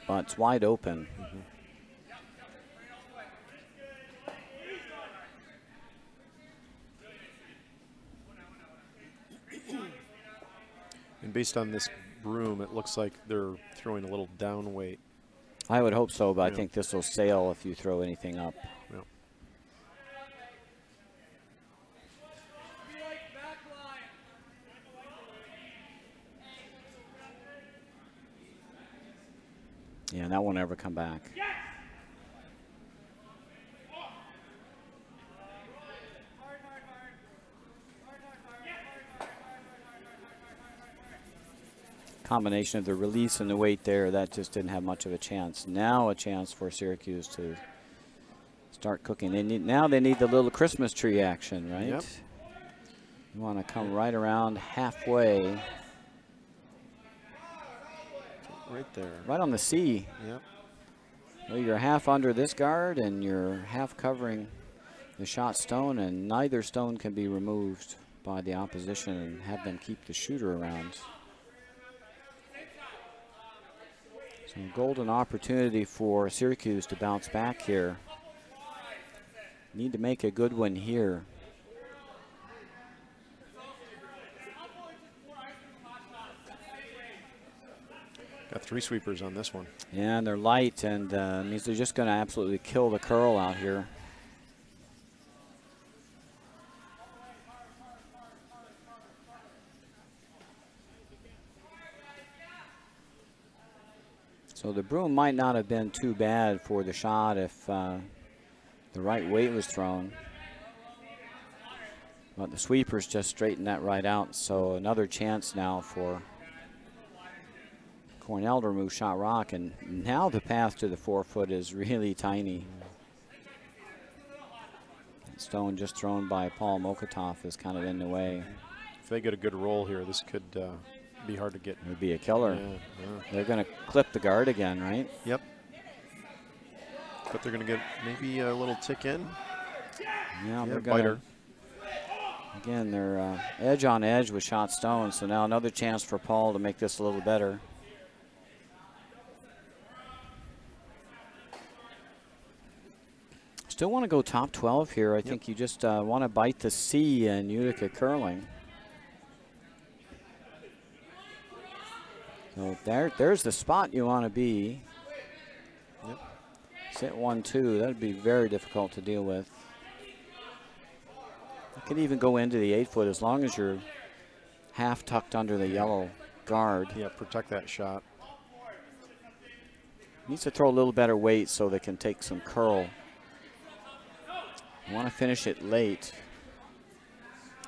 But it's wide open. And based on this broom, it looks like they're throwing a little down weight. I would hope so, but I think this will sail if you throw anything up. Yep. Yeah, and that won't ever come back. Combination of the release and the weight there, that just didn't have much of a chance. Now a chance for Syracuse to start cooking. Now they need the little Christmas tree action, right? Yep. You want to come right around halfway. Right there. Right on the C. Yep. Well, you're half under this guard and you're half covering the shot stone, and neither stone can be removed by the opposition and have them keep the shooter around. So golden opportunity for Syracuse to bounce back here. Need to make a good one here. Got 3 sweepers on this one. Yeah, and they're light, and means they're just going to absolutely kill the curl out here. So the broom might not have been too bad for the shot if the right weight was thrown. But the sweepers just straightened that right out. So another chance now for Cornell to remove shot rock. And now the path to the 4-foot is really tiny. That stone just thrown by Paul Mokotov is kind of in the way. If they get a good roll here, this could be hard to get. It would be a killer. Yeah. They're going to clip the guard again, right? Yep. But they're going to get maybe a little tick in. Yeah, they're going to. Again, they're edge on edge with shot stone. So now another chance for Paul to make this a little better. Still want to go top 12 here. I think you just want to bite the C in Utica curling. So there's the spot you want to be. Yep. Sit 1-2. That would be very difficult to deal with. You could even go into the 8-foot as long as you're half tucked under the yellow guard. Yeah, protect that shot. Needs to throw a little better weight so they can take some curl. You want to finish it late.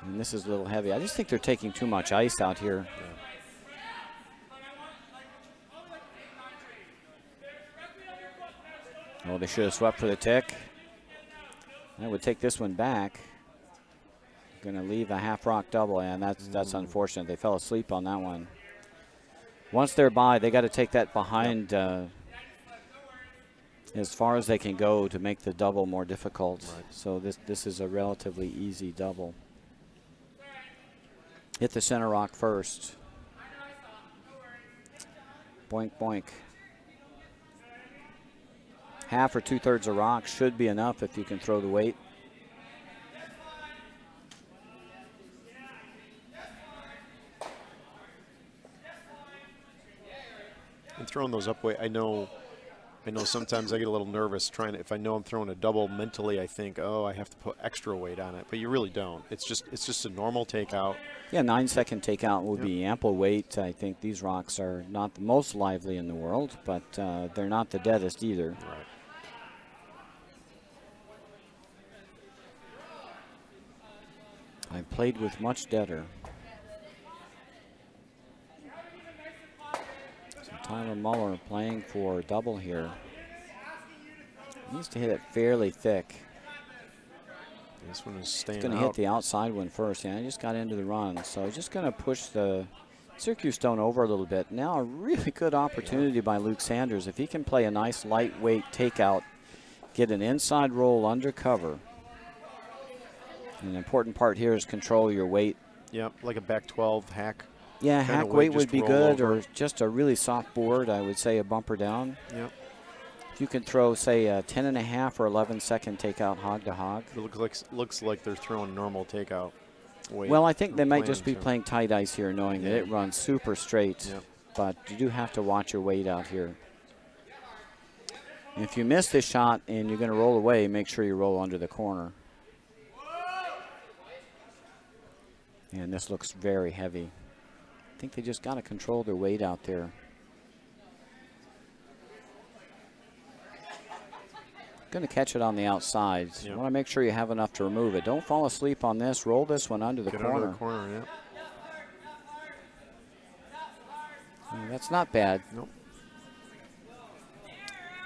And this is a little heavy. I just think they're taking too much ice out here. Yeah. Oh, they should have swept for the tick. I would take this one back. Going to leave a half rock double, and that's unfortunate. They fell asleep on that one. Once they're by, they got to take that behind as far as they can go to make the double more difficult. Right. So this is a relatively easy double. Hit the center rock first. Boink, boink. Half or 2/3 of rock should be enough if you can throw the weight. And throwing those up weight, I know sometimes I get a little nervous trying to, if I know I'm throwing a double mentally, I think, oh, I have to put extra weight on it, but you really don't. It's just a normal takeout. Yeah, 9-second takeout will be ample weight. I think these rocks are not the most lively in the world, but they're not the deadest either. Right. I've played with much deader. So Tyler Muller playing for double here. He needs to hit it fairly thick. This one is staying He's going to hit the outside one first. Yeah, he just got into the run. So he's just going to push the Syracuse stone over a little bit. Now a really good opportunity by Luke Sanders. If he can play a nice lightweight takeout, get an inside roll under cover. An important part here is control your weight. Yep, like a back 12 hack. Yeah, hack weight would be good, over. or just a really soft board. I would say a bumper down. Yep. If you can throw, say, a 10.5 or 11-second takeout hog to hog. It looks like they're throwing normal takeout weight. Well, I think they might just be playing tight ice here, knowing that it runs super straight. Yep. But you do have to watch your weight out here. If you miss this shot and you're going to roll away, make sure you roll under the corner. And this looks very heavy. I think they just got to control their weight out there. Going to catch it on the outside. Yep. You want to make sure you have enough to remove it. Don't fall asleep on this. Roll this one under the corner. Under the corner, yep. That's not bad. Nope.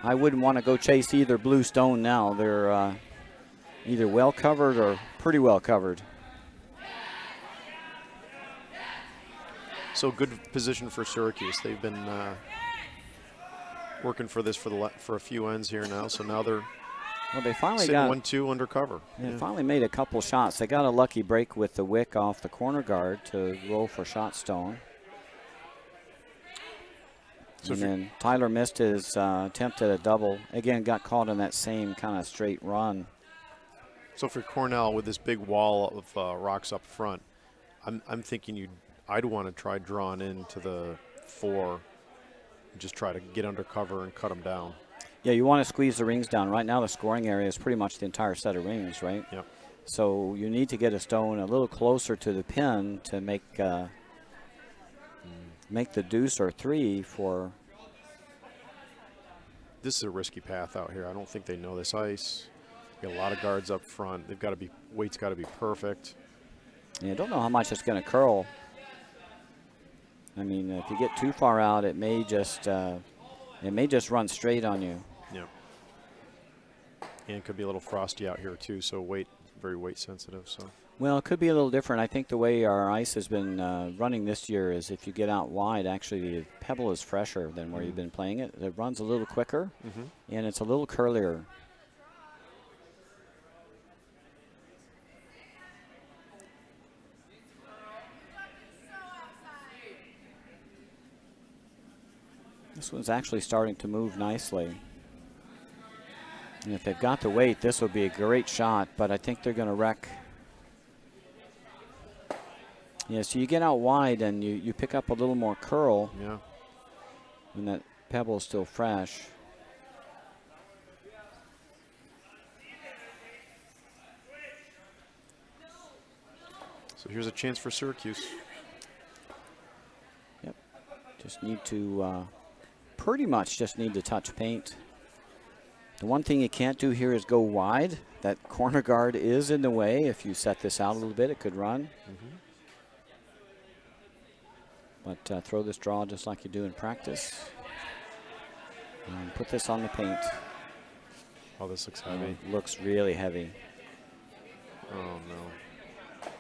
I wouldn't want to go chase either blue stone now. They're either well covered or pretty well covered. So good position for Syracuse. They've been working for this for a few ends here now. So now they're they finally sitting got 1-2 under cover. They finally made a couple shots. They got a lucky break with the wick off the corner guard to roll for shot stone. So and then Tyler missed his attempt at a double. Again, got caught in that same kind of straight run. So for Cornell, with this big wall of rocks up front, I'm thinking I'd want to try drawing into the 4 just try to get under cover and cut them down. Yeah, you want to squeeze the rings down. Right now the scoring area is pretty much the entire set of rings, right? Yep. So you need to get a stone a little closer to the pin to make the deuce or 3 for. This is a risky path out here. I don't think they know this ice. Got a lot of guards up front. They've got to be, weight's got to be perfect. Yeah, I don't know how much it's going to curl. I mean, if you get too far out, it may just run straight on you. Yeah. And it could be a little frosty out here too, so very weight sensitive. So. Well, it could be a little different. I think the way our ice has been running this year is if you get out wide, actually the pebble is fresher than where you've been playing it. It runs a little quicker, and it's a little curlier. This one's actually starting to move nicely. And if they've got the weight, this would be a great shot, but I think they're going to wreck. Yeah, so you get out wide and you pick up a little more curl. Yeah. And that pebble is still fresh. So here's a chance for Syracuse. Yep. Just need to, pretty much just need to touch paint. The one thing you can't do here is go wide. That corner guard is in the way. If you set this out a little bit, it could run. But throw this draw just like you do in practice. And put this on the paint. Oh, this looks heavy. Looks really heavy. Oh, no.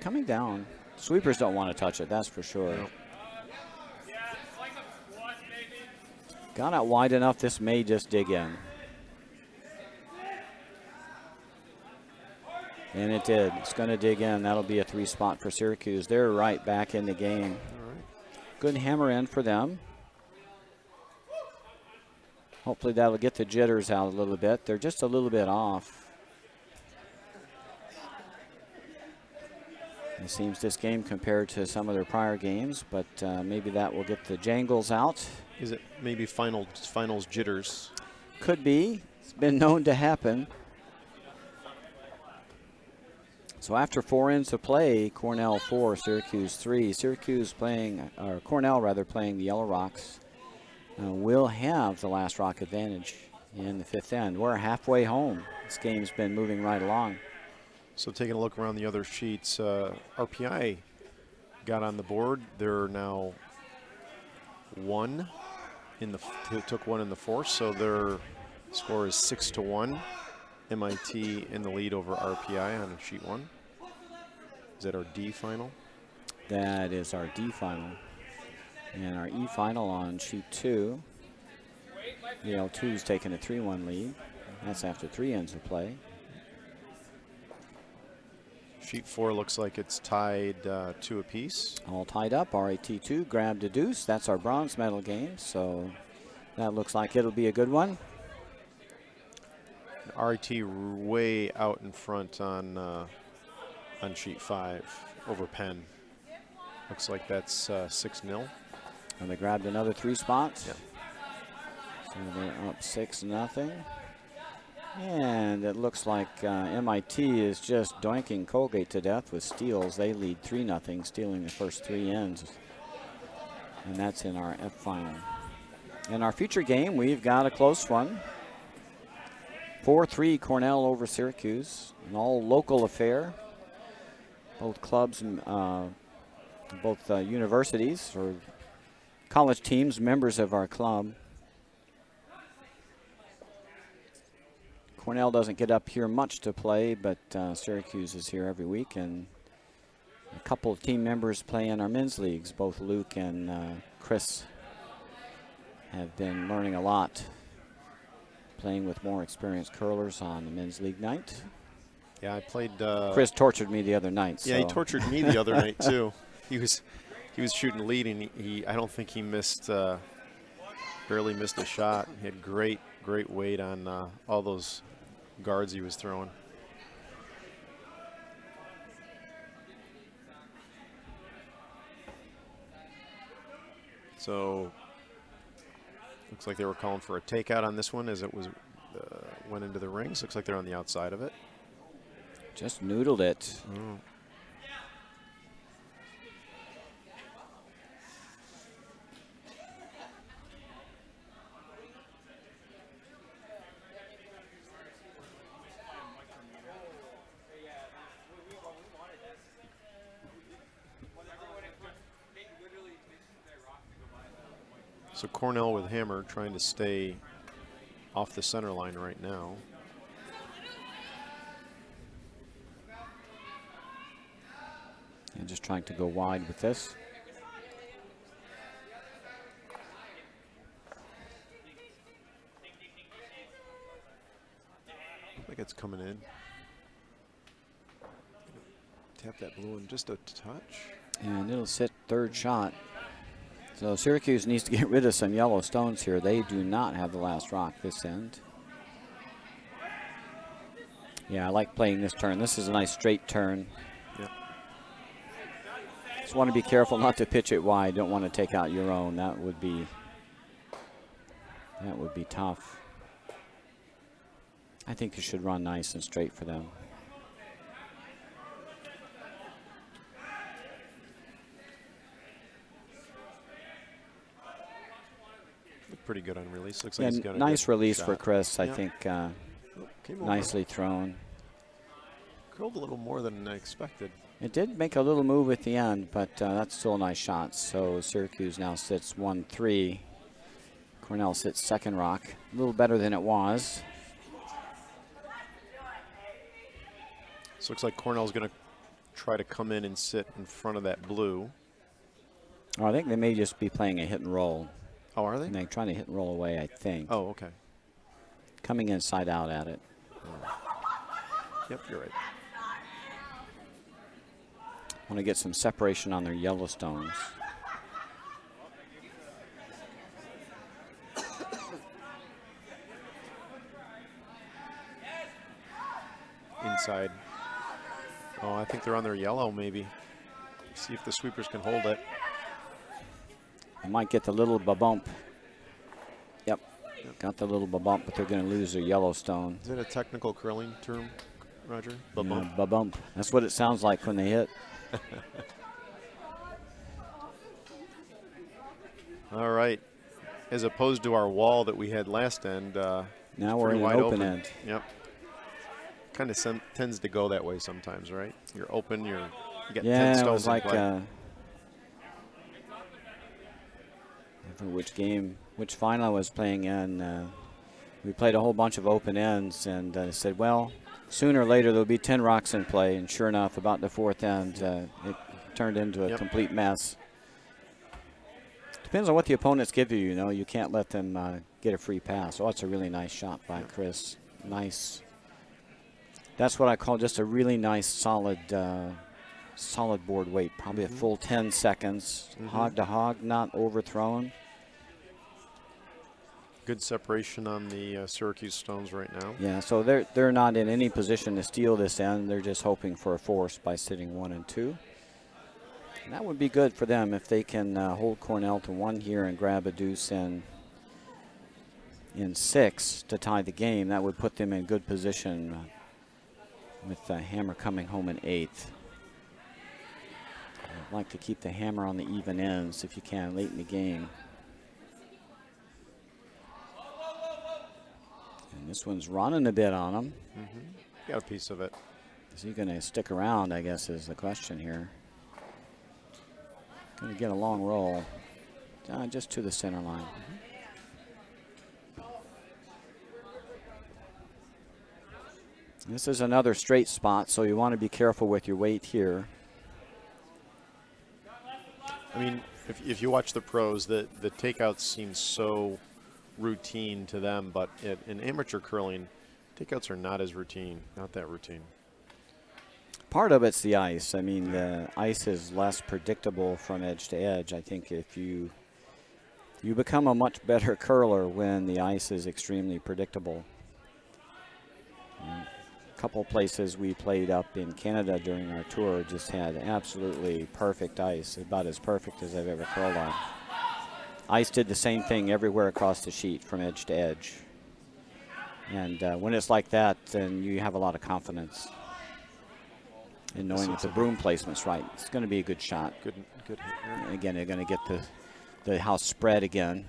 Coming down. Sweepers don't want to touch it, that's for sure. Nope. Got out wide enough, this may just dig in. And it did. It's going to dig in. That'll be a 3 spot for Syracuse. They're right back in the game. All right. Good hammer in for them. Hopefully that'll get the jitters out a little bit. They're just a little bit off. It seems this game compared to some of their prior games, but maybe that will get the jangles out. Is it maybe finals jitters? Could be. It's been known to happen. So after 4 ends of play, Cornell 4, Syracuse 3. Cornell playing the Yellow Rocks will have the last rock advantage in the 5th end. We're halfway home. This game's been moving right along. So taking a look around the other sheets, RPI got on the board. They're now took 1 in the 4th, so their score is 6-1. MIT in the lead over RPI on sheet 1. Is that our D final? That is our D final. And our E final on sheet 2. The L2's taking a 3-1 lead. That's after 3 ends of play. Sheet 4 looks like it's tied 2 apiece. All tied up. RAT2 grabbed a deuce. That's our bronze medal game. So that looks like it'll be a good one. RAT way out in front on sheet 5 over Penn. Looks like that's 6-0. And they grabbed another 3 spots. Yep. So they're up 6-0. And it looks like MIT is just doinking Colgate to death with steals. They lead 3-0, stealing the first 3 ends. And that's in our F final. In our future game, we've got a close one. 4-3 Cornell over Syracuse. An all local affair. Both clubs, both universities or college teams, members of our club. Cornell doesn't get up here much to play, but Syracuse is here every week, and a couple of team members play in our men's leagues. Both Luke and Chris have been learning a lot, playing with more experienced curlers on the men's league night. Yeah, I played. Chris tortured me the other night. Yeah, so. he tortured me the other night too. He was shooting lead, and I don't think he missed, barely missed a shot. He had great weight on all those guards he was throwing. So looks like they were calling for a takeout on this one as it was went into the rings. Looks like they're on the outside of it. Just noodled it. Oh. So Cornell with hammer trying to stay off the center line right now. And just trying to go wide with this. I think it's coming in. Tap that blue one just a touch. And it'll sit third shot. So Syracuse needs to get rid of some yellow stones here. They do not have the last rock this end. Yeah, I like playing this turn. This is a nice straight turn. Yep. Just want to be careful not to pitch it wide. Don't want to take out your own. That would be tough. I think you should run nice and straight for them. Pretty good on release. Looks like he's got a nice good release shot for Chris. I Yep. think nicely thrown. Curled a little more than I expected. It did make a little move at the end, but that's still a nice shot. So Syracuse now sits 1-3. Cornell sits second rock. A little better than it was. So looks like Cornell's going to try to come in and sit in front of that blue. Oh, I think they may just be playing a hit and roll. Oh, are they? And they're trying to hit and roll away, I think. Oh, okay. Coming inside out at it. Yep, you're right. Want to get some separation on their Yellowstones. Inside. Oh, I think they're on their yellow maybe. See if the sweepers can hold it. They might get the little bump. Yep. Got the little bump, but they're going to lose their Yellowstone. Is that a technical curling term, Roger? Ba-bump? Yeah, bump. That's what it sounds like when they hit. All right. As opposed to our wall that we had last end. Now we're in an wide open end. Yep. Kind of tends to go that way sometimes, right? You're open, you get 10 stones it was in like play. for which final I was playing in. We played a whole bunch of open ends, and said, well, sooner or later there'll be 10 rocks in play. And sure enough, about the fourth end, it turned into a complete mess. Depends on what the opponents give you. You know, you can't let them get a free pass. Oh, it's a really nice shot by Chris. Nice. That's what I call just a really nice, solid board weight. Probably a full 10 seconds. Hog to hog, not overthrown. Good separation on the Syracuse stones right now. Yeah, so they're not in any position to steal this end. They're just hoping for a force by sitting 1 and 2. And that would be good for them if they can hold Cornell to 1 here and grab a deuce in 6 to tie the game. That would put them in good position with the hammer coming home in 8th. I'd like to keep the hammer on the even ends if you can late in the game. And this one's running a bit on him. Got a piece of it. Is he going to stick around, I guess, is the question here. Going to get a long roll. Just to the center line. This is another straight spot, so you want to be careful with your weight here. I mean, if you watch the pros, the takeouts seem so routine to them, but in amateur curling, takeouts are not as routine, not that routine. Part of it's the ice. I mean, the ice is less predictable from edge to edge. I think if you become a much better curler when the ice is extremely predictable. A couple places we played up in Canada during our tour just had absolutely perfect ice, about as perfect as I've ever curled on. Ice did the same thing everywhere across the sheet from edge to edge. And when it's like that, then you have a lot of confidence in knowing that the broom placement's right. It's going to be a good shot. Good hit here. Again, they're going to get the house spread again.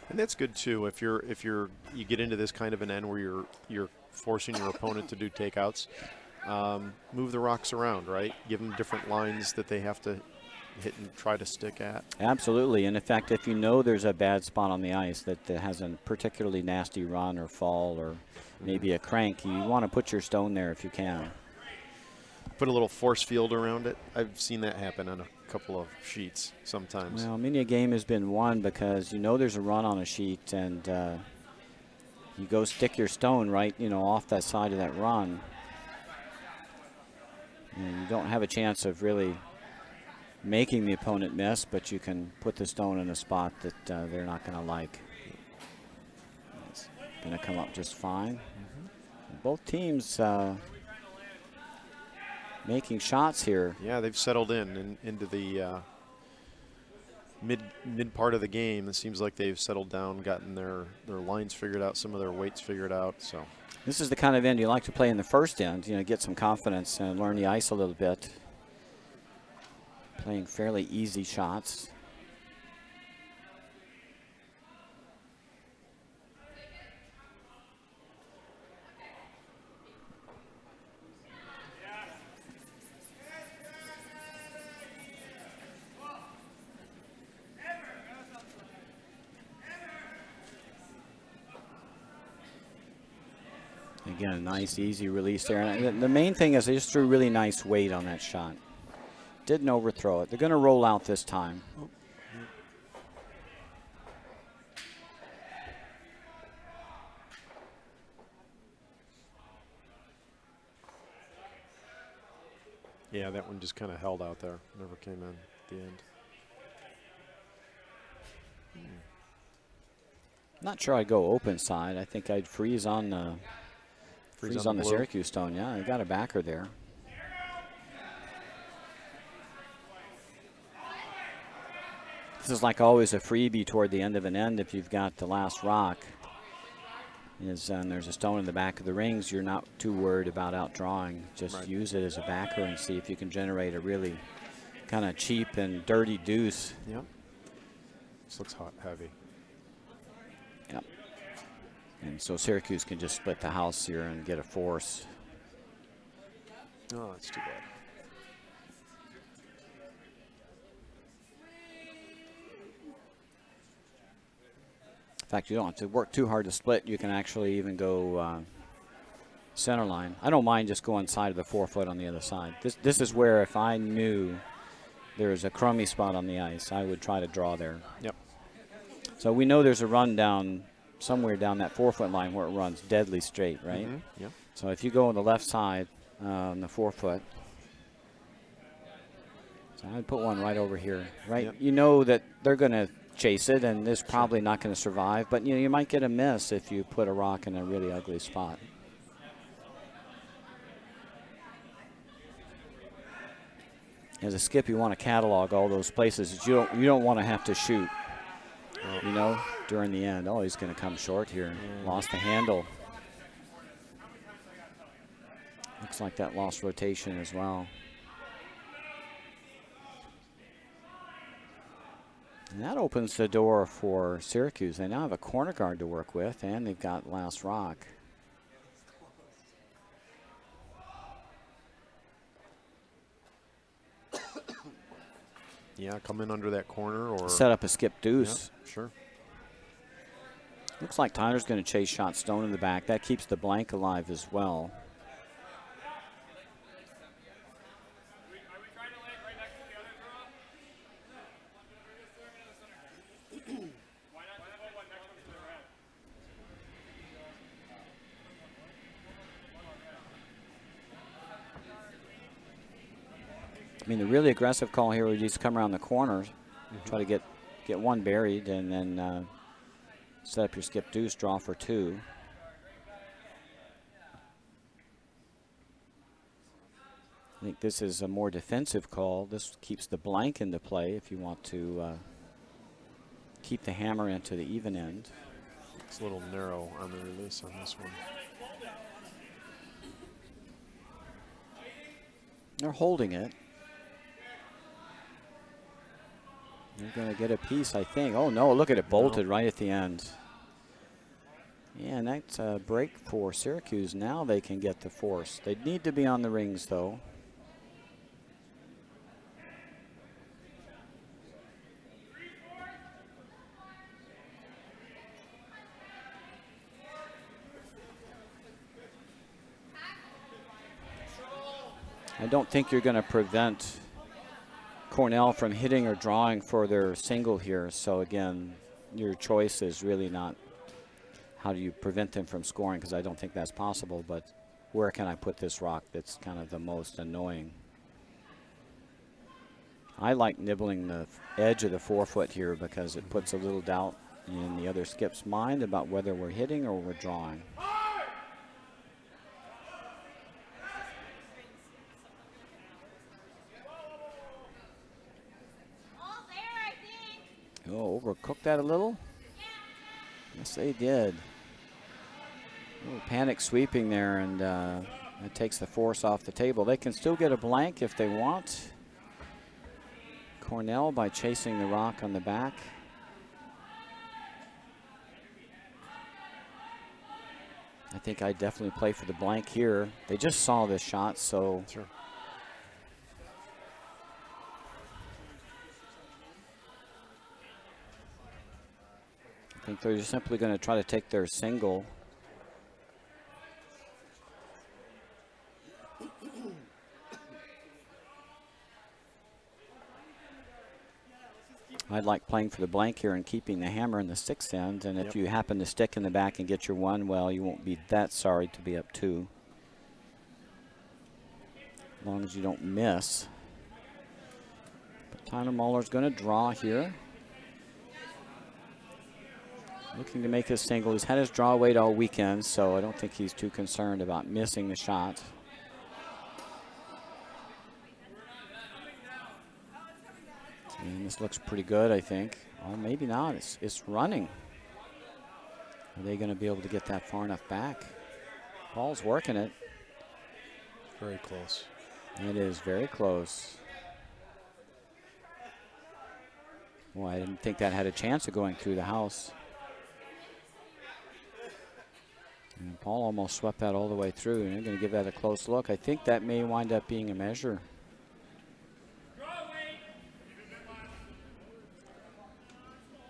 And that's good too. If you get into this kind of an end where you're forcing your opponent to do takeouts, move the rocks around, right? Give them different lines that they have to hit and try to stick at. Absolutely. And in fact, if you know there's a bad spot on the ice that has a particularly nasty run or fall or maybe a crank, you want to put your stone there if you can. Put a little force field around it. I've seen that happen on a couple of sheets sometimes. Well, many a game has been won because you know there's a run on a sheet and you go stick your stone right, off that side of that run. And you don't have a chance of really making the opponent miss, but you can put the stone in a spot that they're not going to like. It's going to come up just fine. Both teams making shots here. Yeah, they've settled into the mid part of the game. It seems like they've settled down, gotten their lines figured out, some of their weights figured out. So this is the kind of end you like to play in the first end, get some confidence and learn the ice a little bit. Playing fairly easy shots. Again, a nice, easy release there. And the main thing is they just threw really nice weight on that shot. Didn't overthrow it. They're going to roll out this time. yeah, that one just kind of held out there. Never came in at the end. Not sure I'd go open side. I think I'd freeze on the Syracuse stone. Yeah, I got a backer there. This is like always a freebie toward the end of an end if you've got the last rock. And there's a stone in the back of the rings, you're not too worried about outdrawing. Just use it as a backer and see if you can generate a really kind of cheap and dirty deuce. Yep. This looks heavy. Yep. And so Syracuse can just split the house here and get a force. Oh, that's too bad. In fact, you don't have to work too hard to split. You can actually even go center line. I don't mind just going side of the 4 foot on the other side. This is where if I knew there was a crummy spot on the ice, I would try to draw there. Yep. So we know there's a run down somewhere down that 4 foot line where it runs deadly straight, right? Yep. So if you go on the left side on the 4 foot, so I'd put one right over here, right? Yep. You know that they're going to chase it, and it's probably not going to survive. But you might get a miss if you put a rock in a really ugly spot. As a skip, you want to catalog all those places that you don't want to have to shoot. During the end. Oh, he's going to come short here. Lost the handle. Looks like that lost rotation as well. And that opens the door for Syracuse. They now have a corner guard to work with, and they've got last rock. Yeah, come in under that corner or set up a skip deuce. Yeah, sure. Looks like Tyler's going to chase shot stone in the back. That keeps the blank alive as well. I mean, the really aggressive call here would just come around the corner, try to get one buried, and then set up your skip deuce, draw for two. I think this is a more defensive call. This keeps the blank into play if you want to keep the hammer into the even end. It's a little narrow on the release on this one. They're holding it. They're going to get a piece, I think. Oh, no, look at it, bolted right at the end. Yeah, and that's a break for Syracuse. Now they can get the force. They need to be on the rings, though. I don't think you're going to prevent Cornell from hitting or drawing for their single here. So, again, your choice is really not how do you prevent them from scoring, because I don't think that's possible, but where can I put this rock that's kind of the most annoying? I like nibbling the edge of the forefoot here because it puts a little doubt in the other skip's mind about whether we're hitting or we're drawing. Oh, overcooked that a little? Yes, they did. A little panic sweeping there, and it takes the force off the table. They can still get a blank if they want. Cornell by chasing the rock on the back. I think I definitely play for the blank here. They just saw this shot, so. Sure. I think they're just simply going to try to take their single. I like playing for the blank here and keeping the hammer in the sixth end. And if you happen to stick in the back and get your one, well, you won't be that sorry to be up two. As long as you don't miss. But Tyler Muller's going to draw here. Looking to make his single. He's had his draw weight all weekend, so I don't think he's too concerned about missing the shot. And this looks pretty good, I think. Or maybe not. It's running. Are they going to be able to get that far enough back? Paul's working it. Very close. It is very close. Boy, I didn't think that had a chance of going through the house. And Paul almost swept that all the way through, and they're going to give that a close look. I think that may wind up being a measure.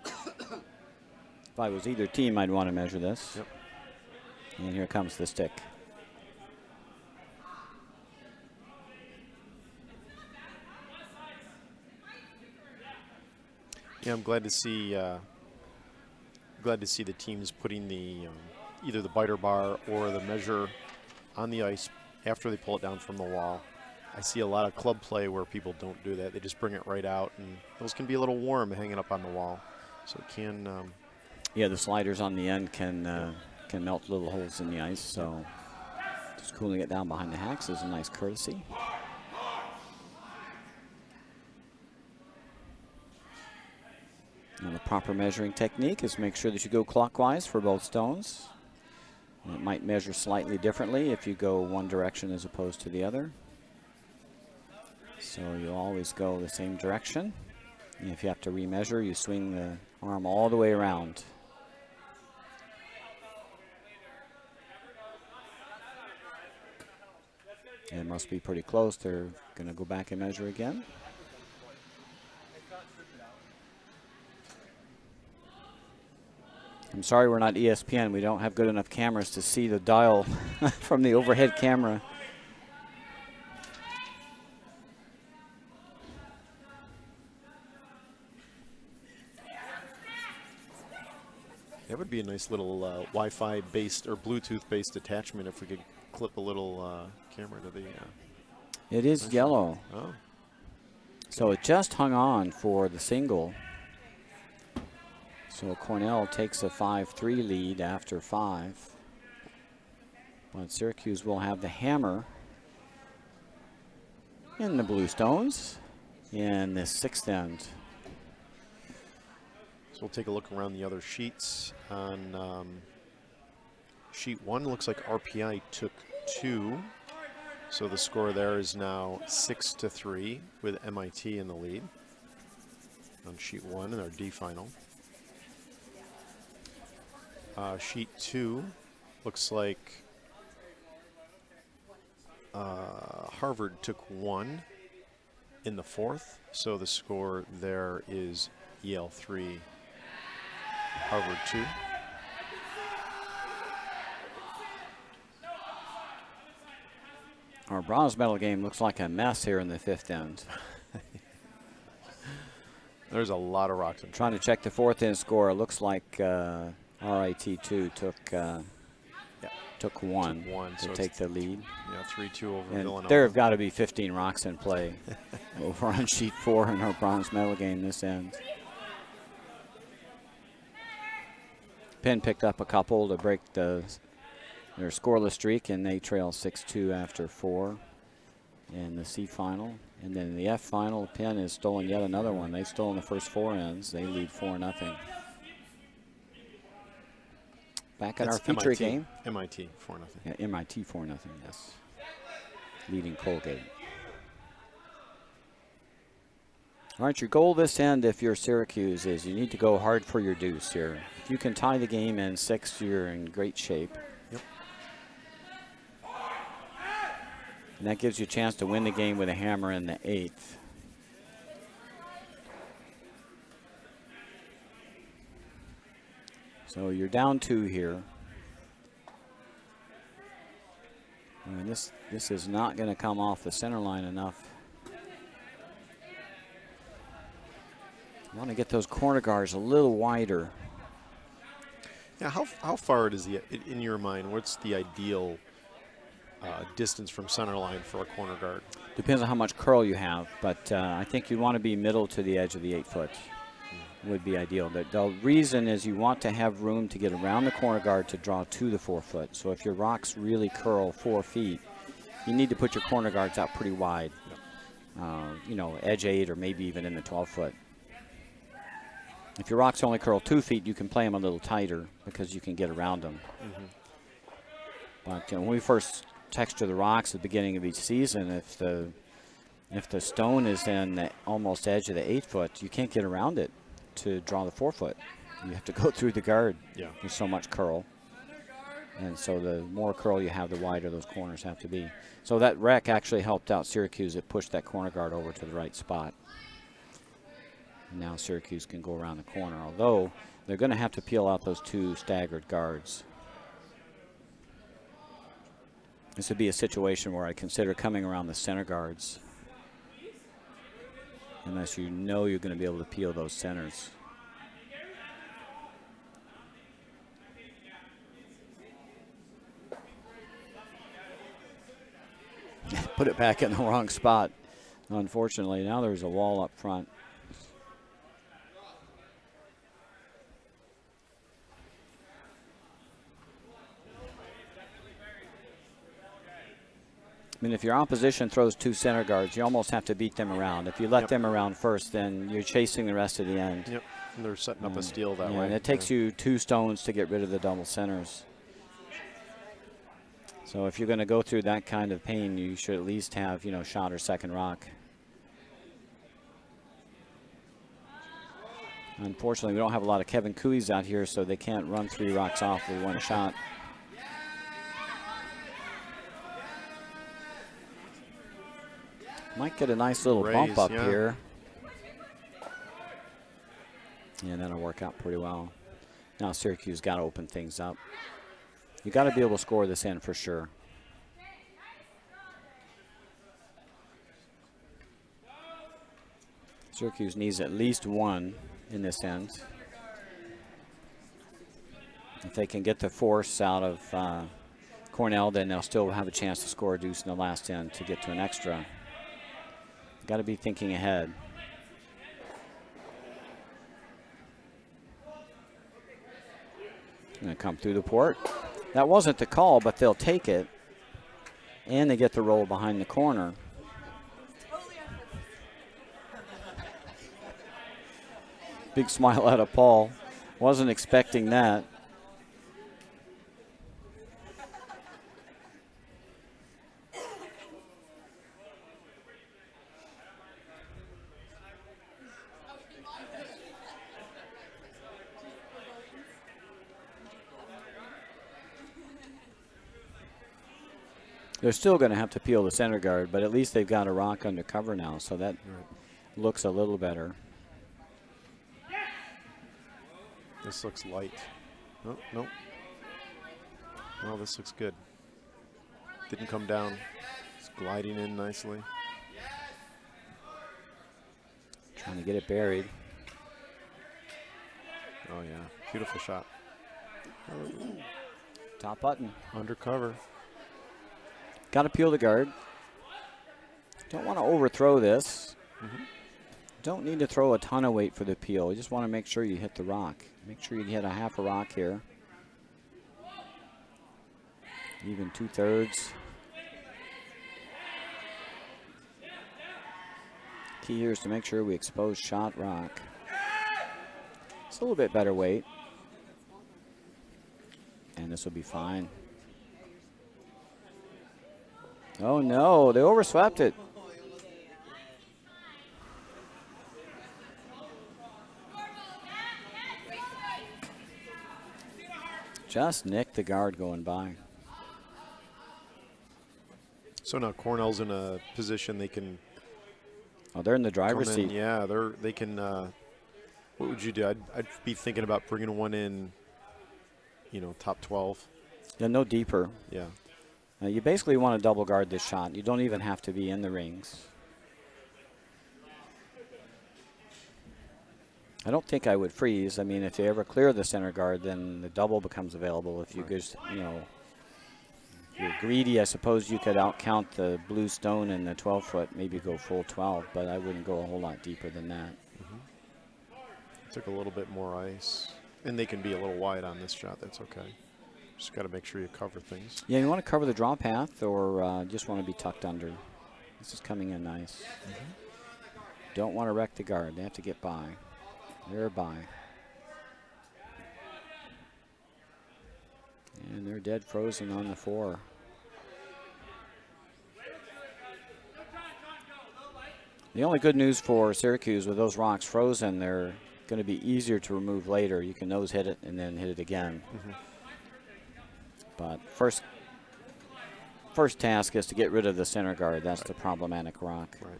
If I was either team, I'd want to measure this. Yep. And here comes the stick. Yeah, I'm glad to see the teams putting the either the biter bar or the measure on the ice after they pull it down from the wall. I see a lot of club play where people don't do that. They just bring it right out, and those can be a little warm hanging up on the wall. So it can. Yeah, the sliders on the end can melt little holes in the ice. So just cooling it down behind the hacks is a nice courtesy. And the proper measuring technique is make sure that you go clockwise for both stones. And it might measure slightly differently if you go one direction as opposed to the other. So you always go the same direction. And if you have to remeasure, you swing the arm all the way around. And it must be pretty close. They're going to go back and measure again. I'm sorry we're not ESPN. We don't have good enough cameras to see the dial from the overhead camera. That would be a nice little Wi-Fi based or Bluetooth based attachment if we could clip a little camera to the. It is yellow. Oh. So it just hung on for the single. So Cornell takes a 5-3 lead after 5. But Syracuse will have the hammer in the blue stones in the sixth end. So we'll take a look around the other sheets. On sheet 1, looks like RPI took 2. So the score there is now 6-3 with MIT in the lead on sheet 1 in our D final. Sheet 2 looks like Harvard took 1 in the 4th. So the score there is Yale 3, Harvard 2. Our bronze medal game looks like a mess here in the 5th end. There's a lot of rocks. Trying to check the 4th end score. It looks like RIT2 took one to so take the lead. Yeah, 3-2 over And Villanova. there have got to be 15 rocks in play over on sheet 4 in our bronze medal game this end. Penn picked up a couple to break their scoreless streak, and they trail 6-2 after 4 in the C final. And then in the F final, Penn has stolen yet another one. They've stolen the first 4 ends. They lead 4-0. Back in our feature game. MIT 4-0. Yeah, MIT 4-0, yes. Leading Colgate. All right, your goal this end, if you're Syracuse, is you need to go hard for your deuce here. If you can tie the game in 6, you're in great shape. Yep. And that gives you a chance to win the game with a hammer in the 8th. So you're down 2 here. And this is not going to come off the center line enough. You want to get those corner guards a little wider. Yeah, how far does in your mind, what's the ideal distance from center line for a corner guard? Depends on how much curl you have, but I think you want to be middle to the edge of the 8-foot. Would be ideal. The reason is you want to have room to get around the corner guard to draw to the 4-foot. So if your rocks really curl 4 feet, you need to put your corner guards out pretty wide. You know, edge 8 or maybe even in the 12-foot. If your rocks only curl 2 feet, you can play them a little tighter because you can get around them. But when we first texture the rocks at the beginning of each season, if the stone is in the almost edge of the 8-foot, you can't get around it to draw the 4-foot. You have to go through the guard. Yeah. There's so much curl. And so the more curl you have, the wider those corners have to be. So that wreck actually helped out Syracuse. It pushed that corner guard over to the right spot. And now Syracuse can go around the corner, although they're going to have to peel out those 2 staggered guards. This would be a situation where I consider coming around the center guards, unless you know you're going to be able to peel those centers. Put it back in the wrong spot, unfortunately. Now there's a wall up front. I mean, if your opposition throws 2 center guards, you almost have to beat them around. If you let them around first, then you're chasing the rest of the end. Yep, and they're setting up a steal that way. And it takes you 2 stones to get rid of the double centers. So if you're going to go through that kind of pain, you should at least have, you know, shot or second rock. Unfortunately, we don't have a lot of Kevin Cooey's out here, so they can't run 3 rocks off with 1 shot. Might get a nice little bump up here. And that'll work out pretty well. Now Syracuse got to open things up. You got to be able to score this in for sure. Syracuse needs at least 1 in this end. If they can get the force out of Cornell, then they'll still have a chance to score a deuce in the last end to get to an extra. Got to be thinking ahead. Going to come through the port. That wasn't the call, but they'll take it. And they get the roll behind the corner. Big smile out of Paul. Wasn't expecting that. They're still going to have to peel the center guard, but at least they've got a rock under cover now, so that looks a little better. This looks light. Oh, no. Well, this looks good. Didn't come down. It's gliding in nicely. Trying to get it buried. Oh, yeah. Beautiful shot. Top button. Undercover. Got to peel the guard. Don't want to overthrow this. Don't need to throw a ton of weight for the peel. You just want to make sure you hit the rock. Make sure you hit a half a rock here. Even 2/3. Key here is to make sure we expose shot rock. It's a little bit better weight. And this will be fine. Oh no, they overswept it. Just nicked the guard going by. So now Cornell's in a position they can. Oh, they're in the driver's seat. Yeah, they can. What would you do? I'd be thinking about bringing one in. You know, top 12. Yeah, no deeper. Yeah. You basically want to double guard this shot. You don't even have to be in the rings. I don't think I would freeze. I mean, if you ever clear the center guard, then the double becomes available. If you just, you know, if you're greedy, I suppose you could outcount the blue stone in the 12-foot, maybe go full 12, but I wouldn't go a whole lot deeper than that. Took a little bit more ice. And they can be a little wide on this shot. That's okay. Just got to make sure you cover things. Yeah, you want to cover the draw path or just want to be tucked under. This is coming in nice. Don't want to wreck the guard. They have to get by. They're by. And they're dead frozen on the 4. The only good news for Syracuse with those rocks frozen, they're going to be easier to remove later. You can nose hit it and then hit it again. But first task is to get rid of the center guard. That's the problematic rock. Right.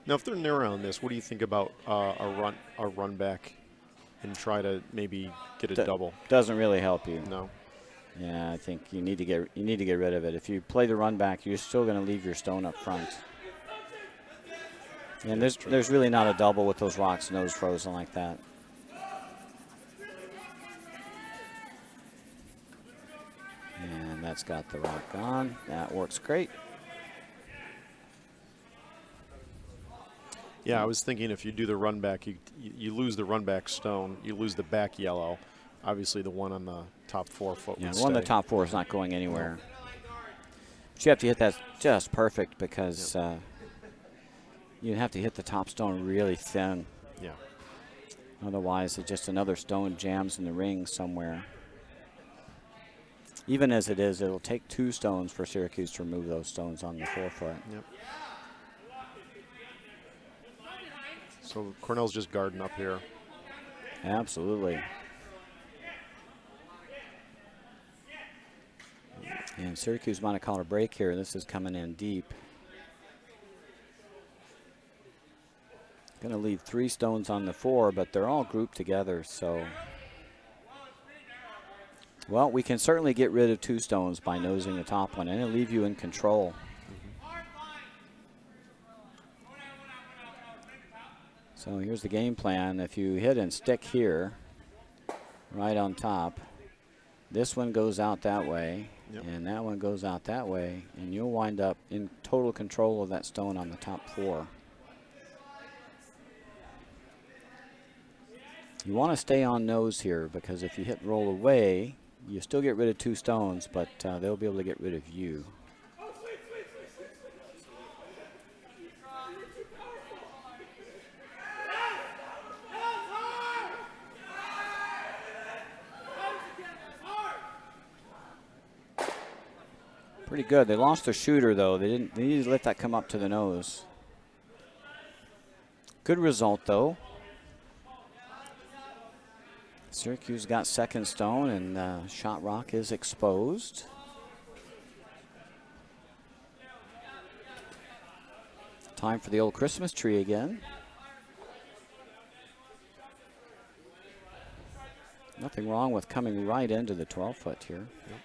Now, if they're narrow on this, what do you think about a run back and try to maybe get a double? Doesn't really help you. No. Yeah, I think you need to get rid of it. If you play the run back, you're still going to leave your stone up front. And there's really not a double with those rocks nose frozen like that. And that's got the rock on. That works great. Yeah, I was thinking if you do the run back, you lose the run back stone, you lose the back yellow. Obviously, the one on the top 4 foot. Yeah, would the one on the stay. top 4 is not going anywhere. But you have to hit that just perfect because you have to hit the top stone really thin. Yeah. Otherwise, it's just another stone jams in the ring somewhere. Even as it is, it'll take 2 stones for Syracuse to remove those stones on the 4 foot. Yep. So Cornell's just guarding up here. Absolutely. And Syracuse might have called a break here. This is coming in deep. Going to leave 3 stones on the 4, but they're all grouped together, so. Well, we can certainly get rid of 2 stones by nosing the top one, and it'll leave you in control. So here's the game plan. If you hit and stick here, right on top, this one goes out that way, and that one goes out that way, and you'll wind up in total control of that stone on the top 4. You want to stay on nose here because if you hit roll away, you still get rid of 2 stones, but they'll be able to get rid of you. Pretty good. They lost their shooter, though. They needed to let that come up to the nose. Good result, though. Syracuse got second stone, and Shot Rock is exposed. Time for the old Christmas tree again. Nothing wrong with coming right into the 12-foot here. Yep.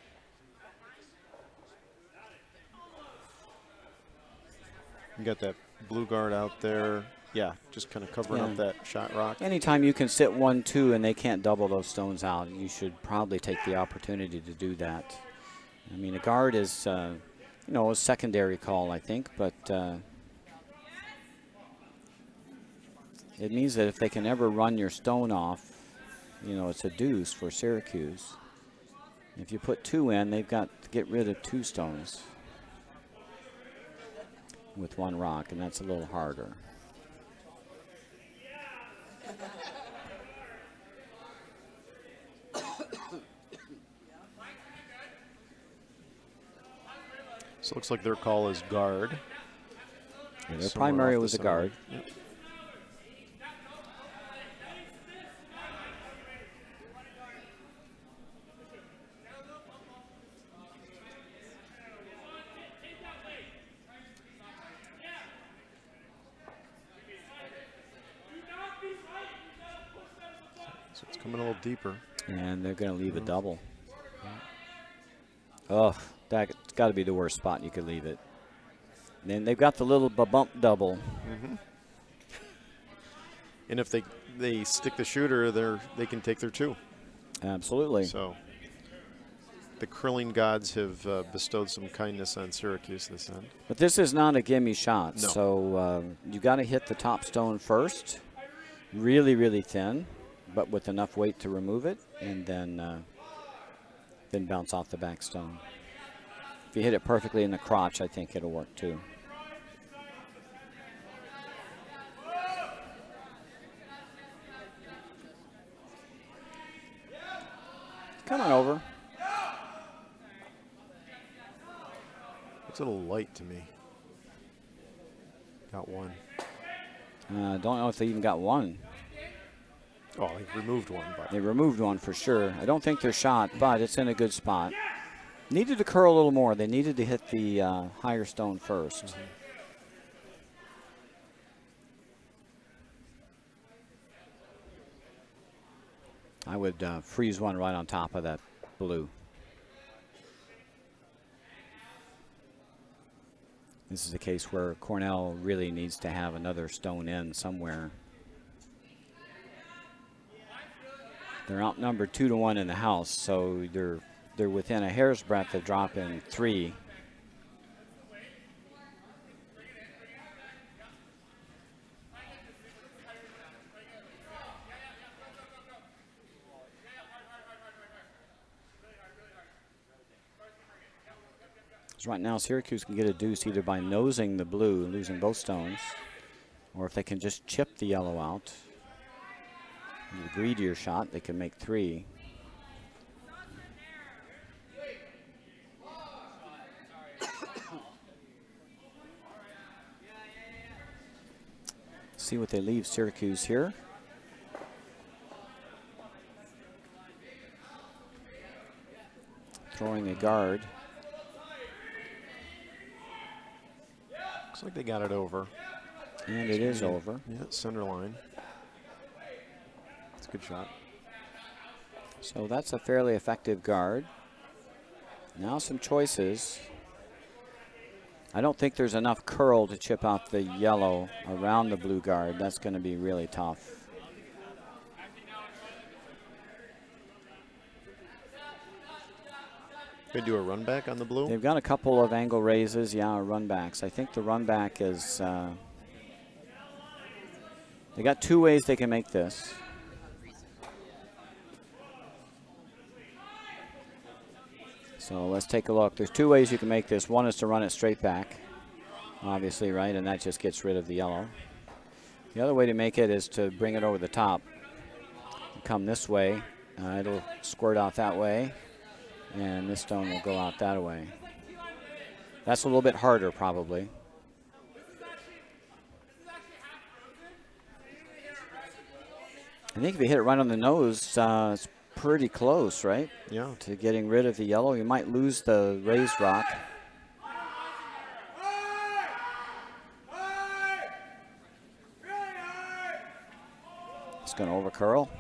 You got that blue guard out there. Yeah, just kind of covering up that Shot Rock. Anytime you can sit 1-2 and they can't double those stones out, you should probably take the opportunity to do that. I mean, a guard is, a secondary call, I think, but it means that if they can ever run your stone off, it's a deuce for Syracuse. If you put 2 in, they've got to get rid of 2 stones with 1 rock, and that's a little harder. So it looks like their call is guard. Yeah, their primary was a guard. Yep. So it's coming a little deeper. And they're going to leave a double. Oh, that's got to be the worst spot you could leave it. And then they've got the little bump double. Mm-hmm. And if they stick the shooter, they can take their 2. Absolutely. So the curling gods have bestowed some kindness on Syracuse this end. But this is not a gimme shot. No. So you got to hit the top stone first. Really, really thin, but with enough weight to remove it, and then bounce off the back stone. If you hit it perfectly in the crotch, I think it'll work too. Come on over. Looks a little light to me. Got 1. Don't know if they even got 1. Oh, they removed 1. But They removed 1 for sure. I don't think they're shot, but it's in a good spot. Needed to curl a little more. They needed to hit the higher stone first. Mm-hmm. I would freeze 1 right on top of that blue. This is a case where Cornell really needs to have another stone in somewhere. They're outnumbered 2-1 in the house, so they're within a hair's breadth of dropping 3. So right now, Syracuse can get a deuce either by nosing the blue, losing both stones, or if they can just chip the yellow out. With a greedier shot, they can make 3. See what they leave Syracuse here. Throwing a guard. looks like they got it over. And it is over. Yeah, center line. It's a good shot. So that's a fairly effective guard. Now some choices. I don't think there's enough curl to chip out the yellow around the blue guard. That's going to be really tough. They do a run back on the blue? They've got a couple of angle raises, yeah, run backs. I think the run back is, they got two ways they can make this. So let's take a look. There's two ways you can make this. One is to run it straight back, obviously, right? And that just gets rid of the yellow. The other way to make it is to bring it over the top. Come this way. It'll squirt out that way. And this stone will go out that way. That's a little bit harder, probably. I think if you hit it right on the nose, it's pretty close, right? Yeah. To getting rid of the yellow. You might lose the raised rock. It's going to over curl.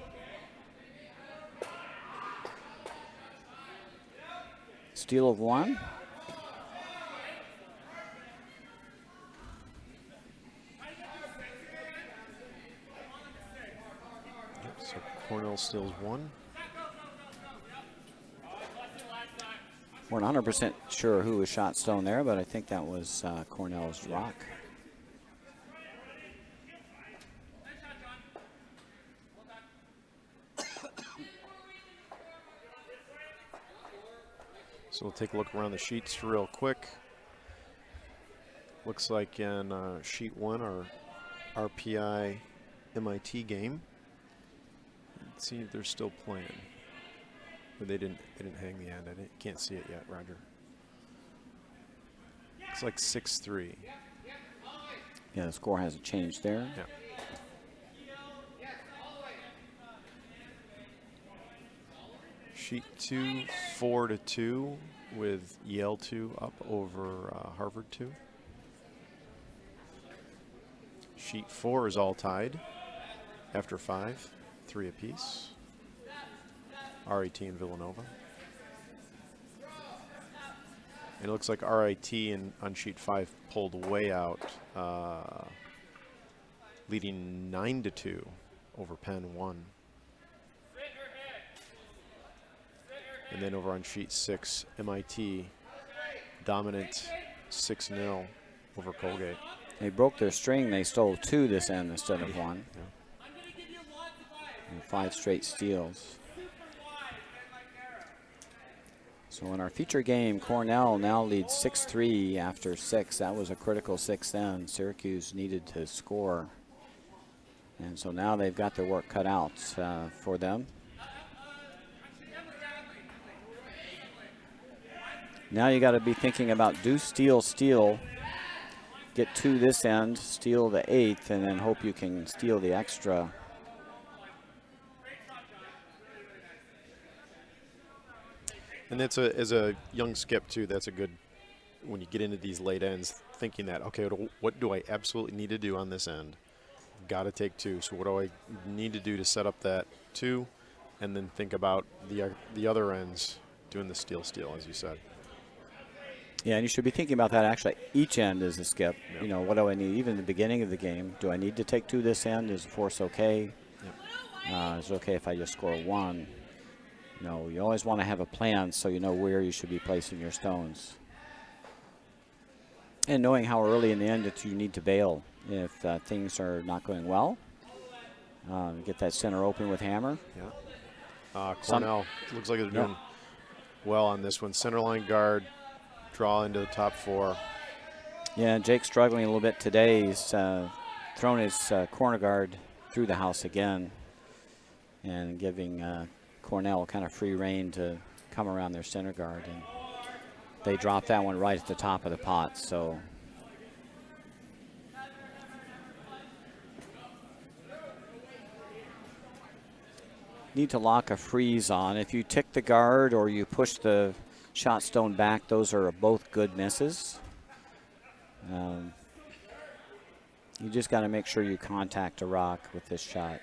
Steal of 1. So Cornell steals 1. We're not 100% sure who was shot stone there, but I think that was Cornell's rock. So we'll take a look around the sheets real quick. Looks like in sheet 1, our RPI MIT game. Let's see if they're still playing. But they didn't hang the end. I can't see it yet, Roger. Looks like 6-3. Yeah, the score hasn't changed there. Yeah. Sheet 2, 4-2 with Yale 2 up over Harvard 2. Sheet 4 is all tied after 5, 3 apiece. RIT and Villanova. And it looks like RIT on sheet 5 pulled way out, leading 9-2 over Penn 1. And then over on sheet 6, MIT dominant 6-0 over Colgate. They broke their string. They stole 2 this end instead of 1. Yeah. And 5 straight steals. So in our feature game, Cornell now leads 6-3 after 6. That was a critical 6th end. Syracuse needed to score. And so now they've got their work cut out for them. Now you got to be thinking about do steal, steal, get 2 this end, steal the 8th, and then hope you can steal the extra. And that's as a young skip too, that's a good, when you get into these late ends, thinking that, okay, what do I absolutely need to do on this end? Got to take 2. So what do I need to do to set up that 2? And then think about the other ends doing the steal, as you said. Yeah, and you should be thinking about that actually. Each end is a skip. Yep. You know, what do I need? Even in the beginning of the game, do I need to take 2 this end? Is the force okay? Yep. Is it okay if I just score 1? No, you always want to have a plan so you know where you should be placing your stones. And knowing how early in the end that you need to bail if things are not going well. Get that center open with hammer. Yeah. Cornell looks like they're doing well on this one. Center line guard, draw into the top 4. Yeah, Jake's struggling a little bit today. He's thrown his corner guard through the house again and giving Cornell kind of free rein to come around their center guard. And they dropped that one right at the top of the pot, so. Need to lock a freeze on. If you tick the guard or you push the shot stone back, those are both good misses. You just got to make sure you contact a rock with this shot.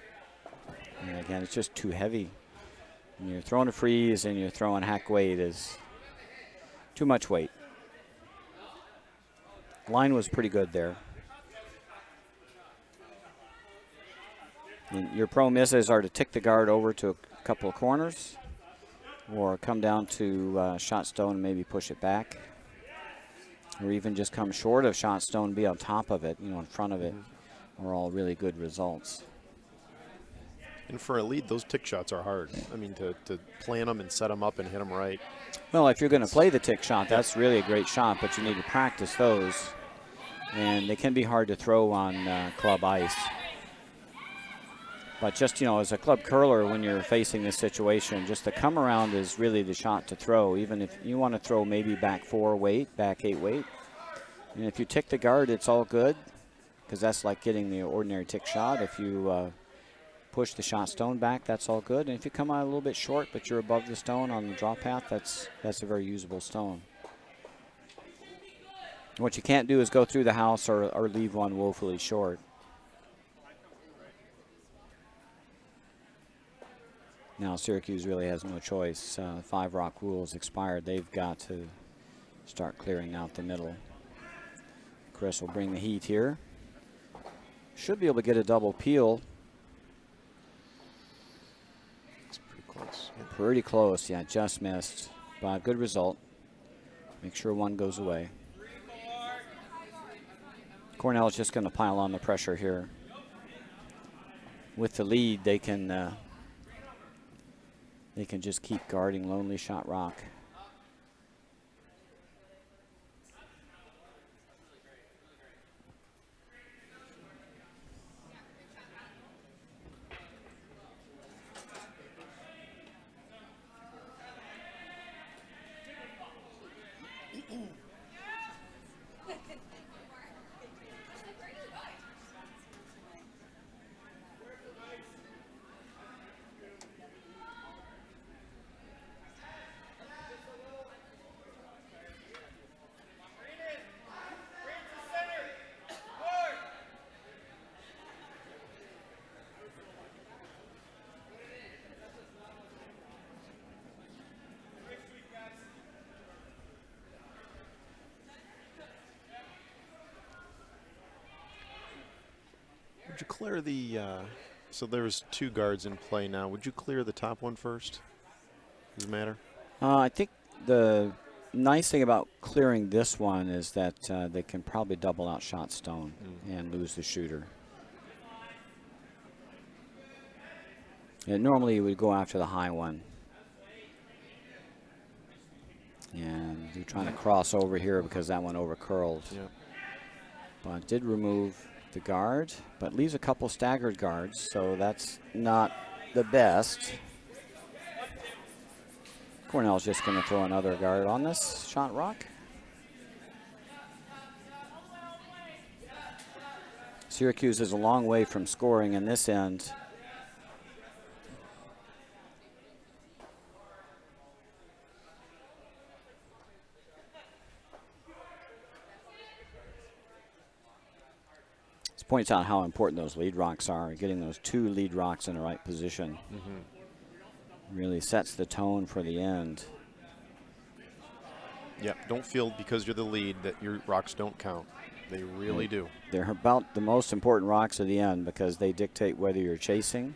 And again, it's just too heavy. When you're throwing a freeze and you're throwing hack weight is too much weight. Line was pretty good there. And your pro misses are to tick the guard over to a couple of corners or come down to shot stone and maybe push it back. Or even just come short of shot stone, be on top of it, in front of it, are all really good results. And for a lead, those tick shots are hard. I mean, to plan them and set them up and hit them right. Well, if you're going to play the tick shot, that's really a great shot, but you need to practice those. And they can be hard to throw on club ice. But just, as a club curler, when you're facing this situation, just the come around is really the shot to throw, even if you want to throw maybe back 4 weight, back 8 weight. And if you tick the guard, it's all good, because that's like getting the ordinary tick shot. If you push the shot stone back, that's all good. And if you come out a little bit short, but you're above the stone on the draw path, that's a very usable stone. What you can't do is go through the house or leave one woefully short. Now Syracuse really has no choice. 5 rock rules expired. They've got to start clearing out the middle. Chris will bring the heat here. Should be able to get a double peel. It's pretty close. Yeah. Pretty close, yeah, just missed. But good result. Make sure one goes away. Cornell is just going to pile on the pressure here. With the lead, they can just keep guarding lonely shot rock. Would you clear the, so there's 2 guards in play now. Would you clear the top one first? Does it matter? I think the nice thing about clearing this one is that they can probably double out shot stone and lose the shooter. And normally you would go after the high one. And you're trying to cross over here because that one over curled. Yeah. But did remove the guard, but leaves a couple staggered guards, so that's not the best. Cornell's just going to throw another guard on this shot rock. Syracuse is a long way from scoring in this end. This points out how important those lead rocks are. Getting those 2 lead rocks in the right position really sets the tone for the end. Yeah, don't feel because you're the lead that your rocks don't count. They really do. They're about the most important rocks at the end because they dictate whether you're chasing,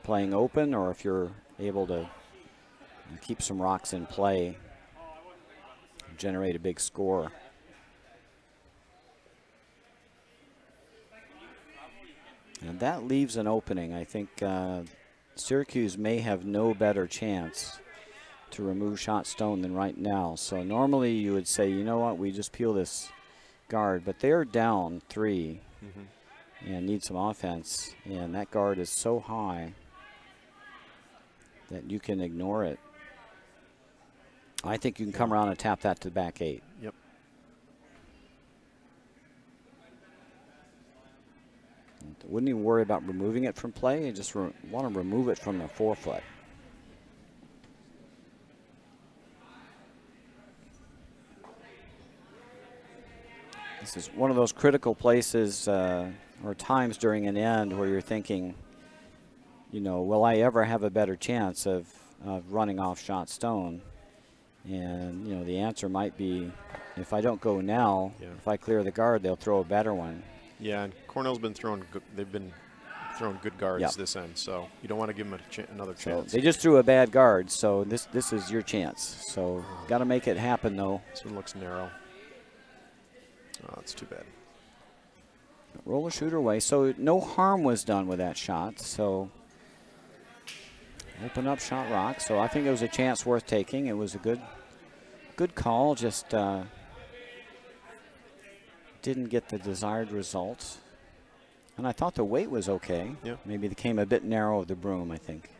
playing open, or if you're able to keep some rocks in play, generate a big score. And that leaves an opening. I think Syracuse may have no better chance to remove shot stone than right now. So normally you would say, you know what, we just peel this guard. But they're down 3 and need some offense. And that guard is so high that you can ignore it. I think you can come around and tap that to the back 8. Yep. Wouldn't even worry about removing it from play. You just want to remove it from the 4-foot. This is one of those critical places or times during an end where you're thinking, will I ever have a better chance of running off shot stone? And, the answer might be, if I don't go now, if I clear the guard, they'll throw a better one. Yeah, and Cornell's been throwing they've been throwing good guards this end, so you don't want to give them another chance. They just threw a bad guard, so this is your chance. So got to make it happen, though. This one looks narrow. Oh, that's too bad. Roll the shooter away. So no harm was done with that shot. So open up shot rock. So I think it was a chance worth taking. It was a good call. Just didn't get the desired result. And I thought the weight was okay. Yeah. Maybe they came a bit narrow of the broom, I think.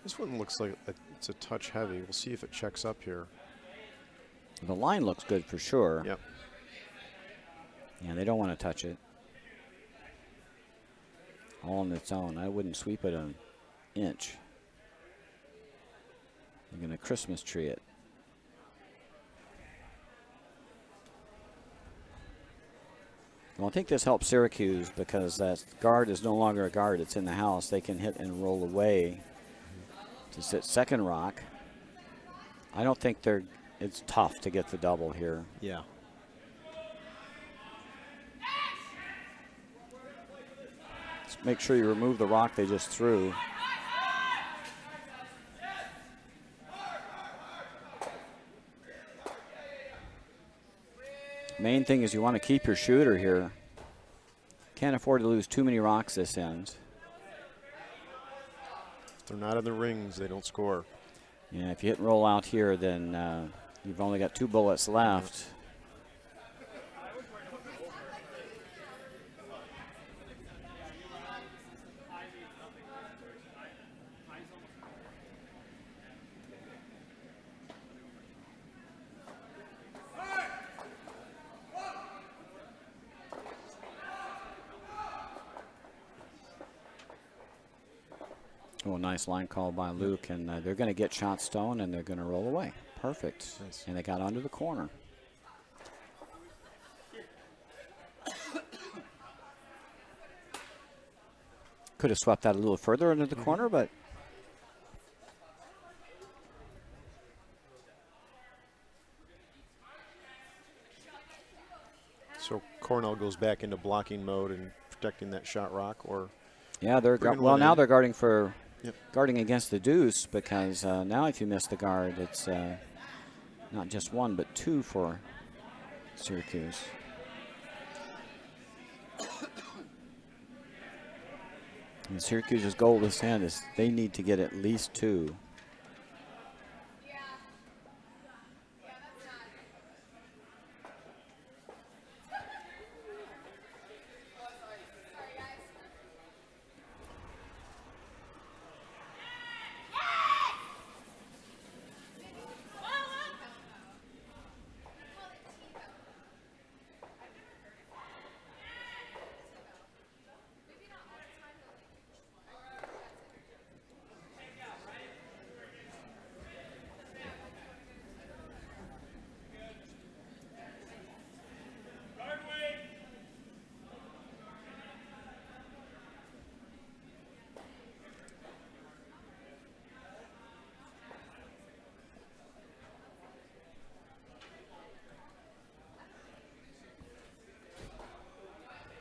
This one looks like it's a touch heavy. We'll see if it checks up here. The line looks good for sure. Yep. Yeah, they don't want to touch it. All on its own. I wouldn't sweep it an inch. You're going to Christmas tree it. Well, I think this helps Syracuse because that guard is no longer a guard. It's in the house. They can hit and roll away to sit second rock. I don't think it's tough to get the double here. Yeah. Just make sure you remove the rock they just threw. Main thing is you want to keep your shooter here. Can't afford to lose too many rocks this end. If they're not in the rings, they don't score. Yeah, if you hit and roll out here, then you've only got 2 bullets left. Oh, nice line call by Luke, and they're going to get shot stone, and they're going to roll away. Perfect. Nice. And they got onto the corner. Could have swept that a little further into the corner, but So Cornell goes back into blocking mode and protecting that shot rock, or yeah, they're Bringing well one now in. they're guarding for Yep. guarding against the deuce because now if you miss the guard, it's not just 1 but 2 for Syracuse. And Syracuse's goal this hand is they need to get at least 2.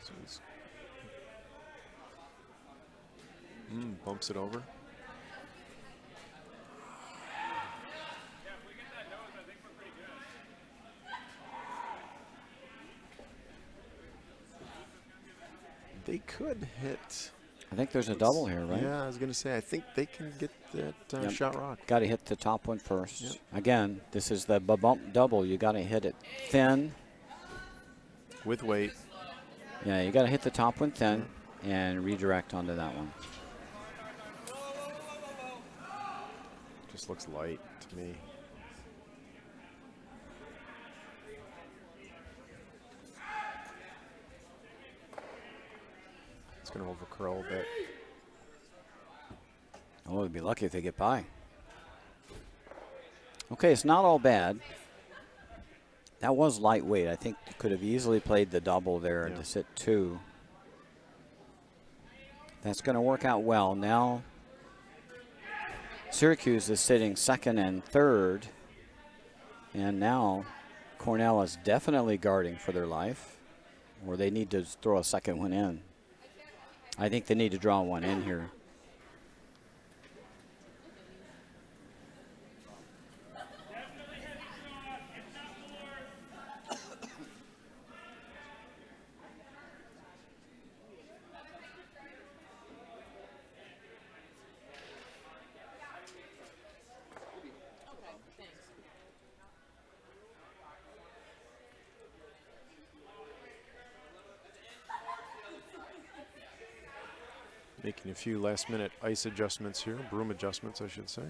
so he's bumps it over. They could hit. I think there's a double here, right? Yeah, I was going to say, I think they can get that Yep. shot rock. Got to hit the top one first. Yep. Again, this is the bump double. You got to hit it thin. With weight. Yeah, you got to hit the top one thin and redirect onto that one. Just looks light to me. It's going to overcurl a bit. Oh, they'd be lucky if they get by. Okay, it's not all bad. That was lightweight. I think you could have easily played the double there Yeah. to sit 2. That's going to work out well. Now Syracuse is sitting second and third. And now Cornell is definitely guarding for their life, or they need to throw a second one in. I think they need to draw one in here. Making a few last-minute ice adjustments here, broom adjustments, I should say.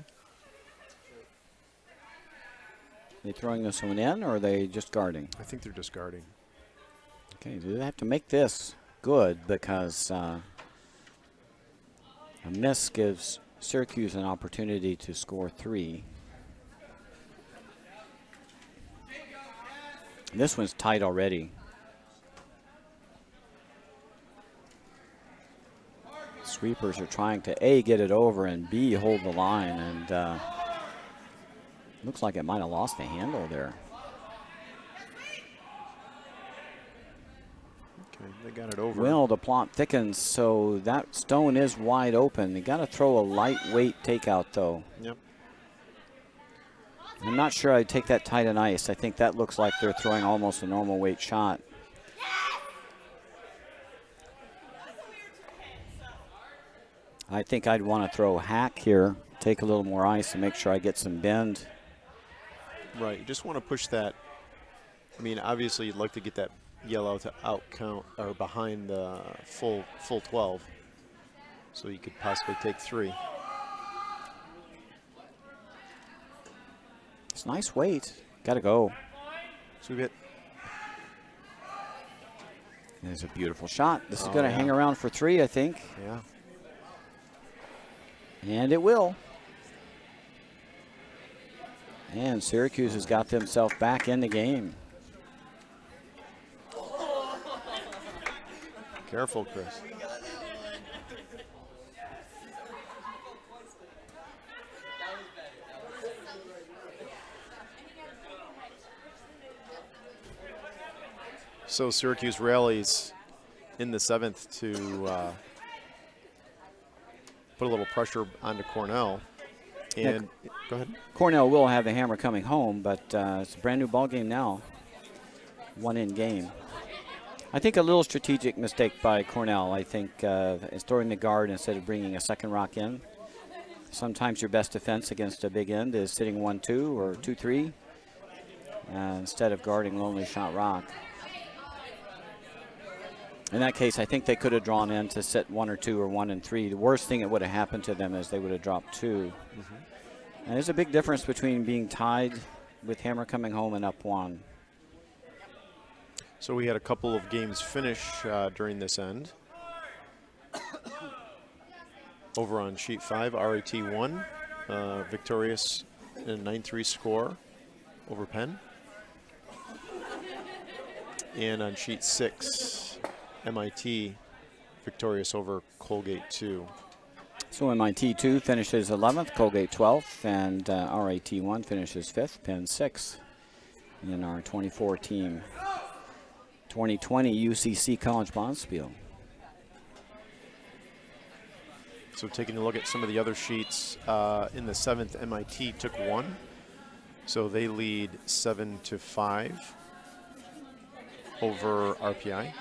They throwing this one in, or are they just guarding? I think they're just guarding. Okay, they have to make this good because a miss gives Syracuse an opportunity to score 3. This one's tight already. Sweepers are trying to A, get it over, and B, hold the line, and looks like it might have lost the handle there. Okay, they got it over. Well, the plot thickens, so that stone is wide open. They got to throw a lightweight takeout, though. Yep. I'm not sure I'd take that tight on ice. I think that looks like they're throwing almost a normal weight shot. I think I'd want to throw hack here, take a little more ice and make sure I get some bend. Right, you just want to push that. I mean, obviously you'd like to get that yellow to out count or behind the full 12, so you could possibly take 3. It's nice weight. Got to go. So we get. There's a beautiful shot. This is going to yeah. hang around for 3, I think. Yeah. And it will. And Syracuse has got themselves back in the game. Careful, Chris. So Syracuse rallies in the 7th to put a little pressure onto Cornell. And go ahead. Cornell will have the hammer coming home, but it's a brand new ball game now. 1 in game. I think a little strategic mistake by Cornell. I think is throwing the guard instead of bringing a second rock in. Sometimes your best defense against a big end is sitting 1-2 or 2-3 instead of guarding lonely shot rock. In that case, I think they could have drawn in to sit 1 or 2 or 1 and 3. The worst thing that would have happened to them is they would have dropped 2. And there's a big difference between being tied with hammer coming home and up 1. So we had a couple of games finish during this end. Over on sheet 5, RAT won, victorious in a 9-3 score over Penn. And on sheet 6, MIT victorious over Colgate 2. So MIT 2 finishes 11th, Colgate 12th, and RAT 1 finishes 5th, Penn 6th in our 24 team 2020 UCC College Bonspiel. So taking a look at some of the other sheets, in the 7th, MIT took 1. So they lead 7-5 over RPI.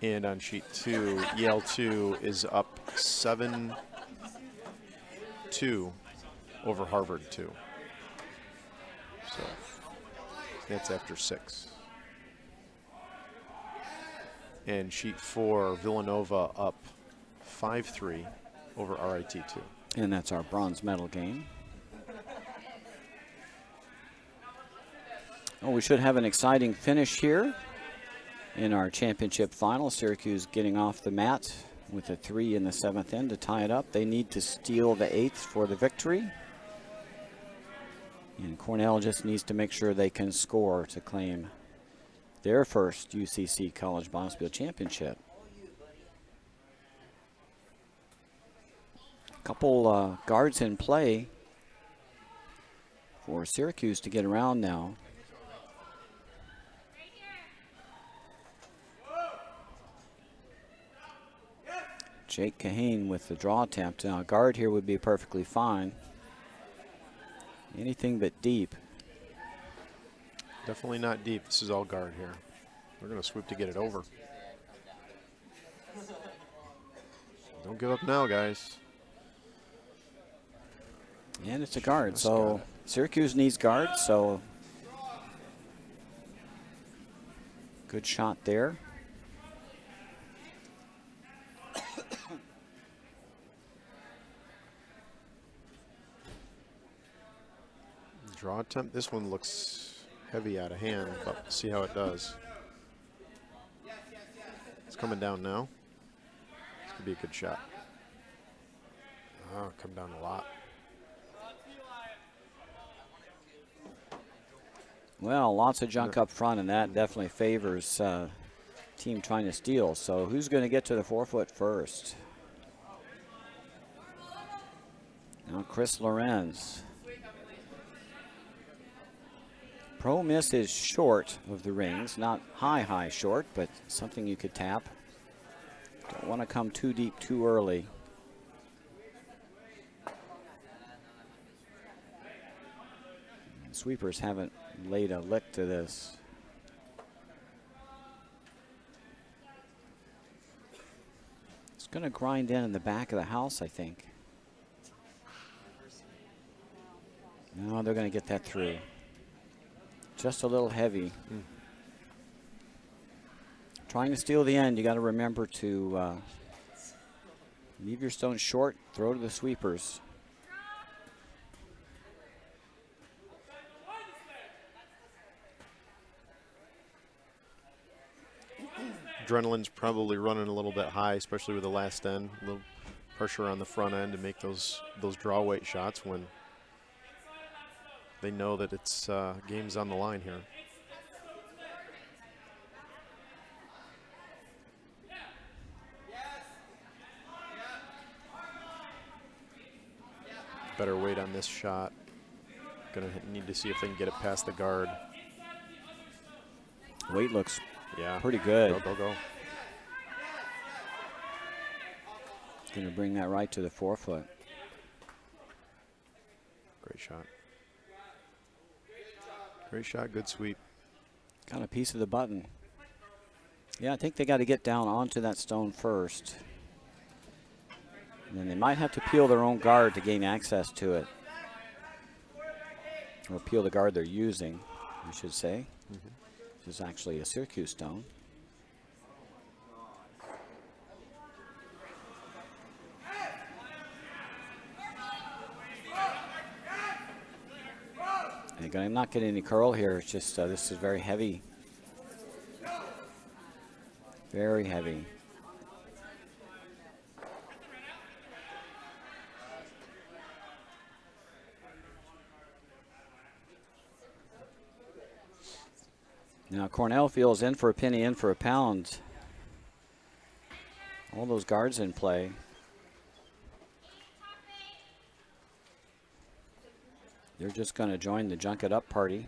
And on sheet 2, Yale 2 is up 7-2 over Harvard 2. So that's after 6. And sheet 4, Villanova up 5-3 over RIT 2. And that's our bronze medal game. Oh, we should have an exciting finish here in our championship final. Syracuse getting off the mat with a 3 in the 7th end to tie it up. They need to steal the 8th for the victory. And Cornell just needs to make sure they can score to claim their first UCC College Bonspiel Championship. A couple guards in play for Syracuse to get around now. Jake Kahane with the draw attempt. Now, a guard here would be perfectly fine. Anything but deep. Definitely not deep. This is all guard here. We're going to swoop to get it over. Don't give up now, guys. And it's a guard, so Syracuse needs guards, so good shot there. attempt. This one looks heavy out of hand, but we'll see how it does. It's coming down now. This could be a good shot. Oh, come down a lot. Well, lots of junk up front, and that definitely favors team trying to steal. So who's going to get to the 4-foot first? Now Chris Lorenz. Pro miss is short of the rings, not high short, but something you could tap. Don't want to come too deep too early. Sweepers haven't laid a lick to this. It's going to grind in the back of the house, I think. No, they're going to get that through. Just a little heavy. Trying to steal the end, you got to remember to leave your stones short, throw to the sweepers. Adrenaline's probably running a little bit high, especially with the last end. A little pressure on the front end to make those draw weight shots when they know that it's game's on the line here. Better weight on this shot. Gonna need to see if they can get it past the guard. Weight looks Yeah, pretty good. Go. Going to bring that right to the 4-foot. Great shot. Great shot, good sweep. Got a piece of the button. Yeah, I think they got to get down onto that stone first. And then they might have to peel their own guard to gain access to it. Or peel the guard they're using, I should say. This is actually a Syracuse stone. And I'm not getting any curl here. It's just this is very heavy. Very heavy. Now Cornell feels in for a penny, in for a pound. All those guards in play. They're just going to join the junk it up party.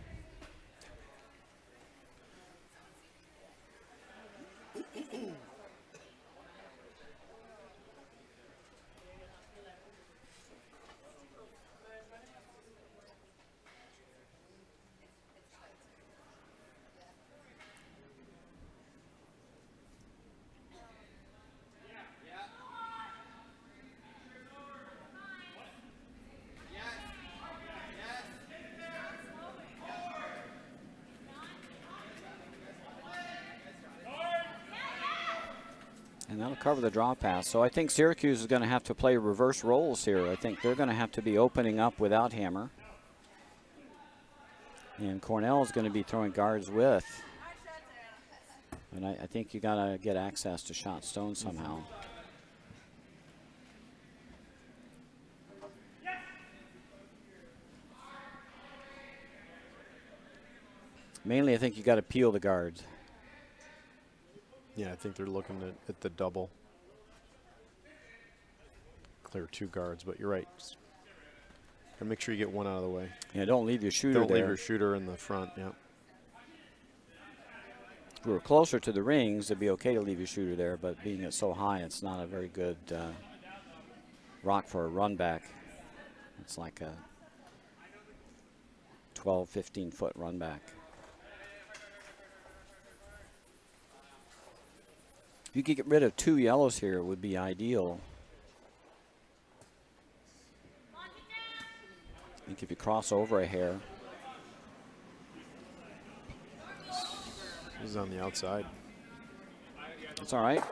And that'll cover the draw pass. So I think Syracuse is going to have to play reverse roles here. I think they're going to have to be opening up without hammer. And Cornell is going to be throwing guards with. And I think you got to get access to shot stone somehow. Mainly, I think you got to peel the guards. Yeah, I think they're looking at the double. Clear two guards, but you're right. And make sure you get one out of the way. Yeah, don't leave your shooter Don't there. leave your shooter in the front, yeah. If we were closer to the rings, it'd be okay to leave your shooter there, but being it so high, it's not a very good rock for a run back. It's like a 12, 15-foot run back. If you could get rid of two yellows here, it would be ideal. I think if you cross over a hair. This is on the outside. It's all right.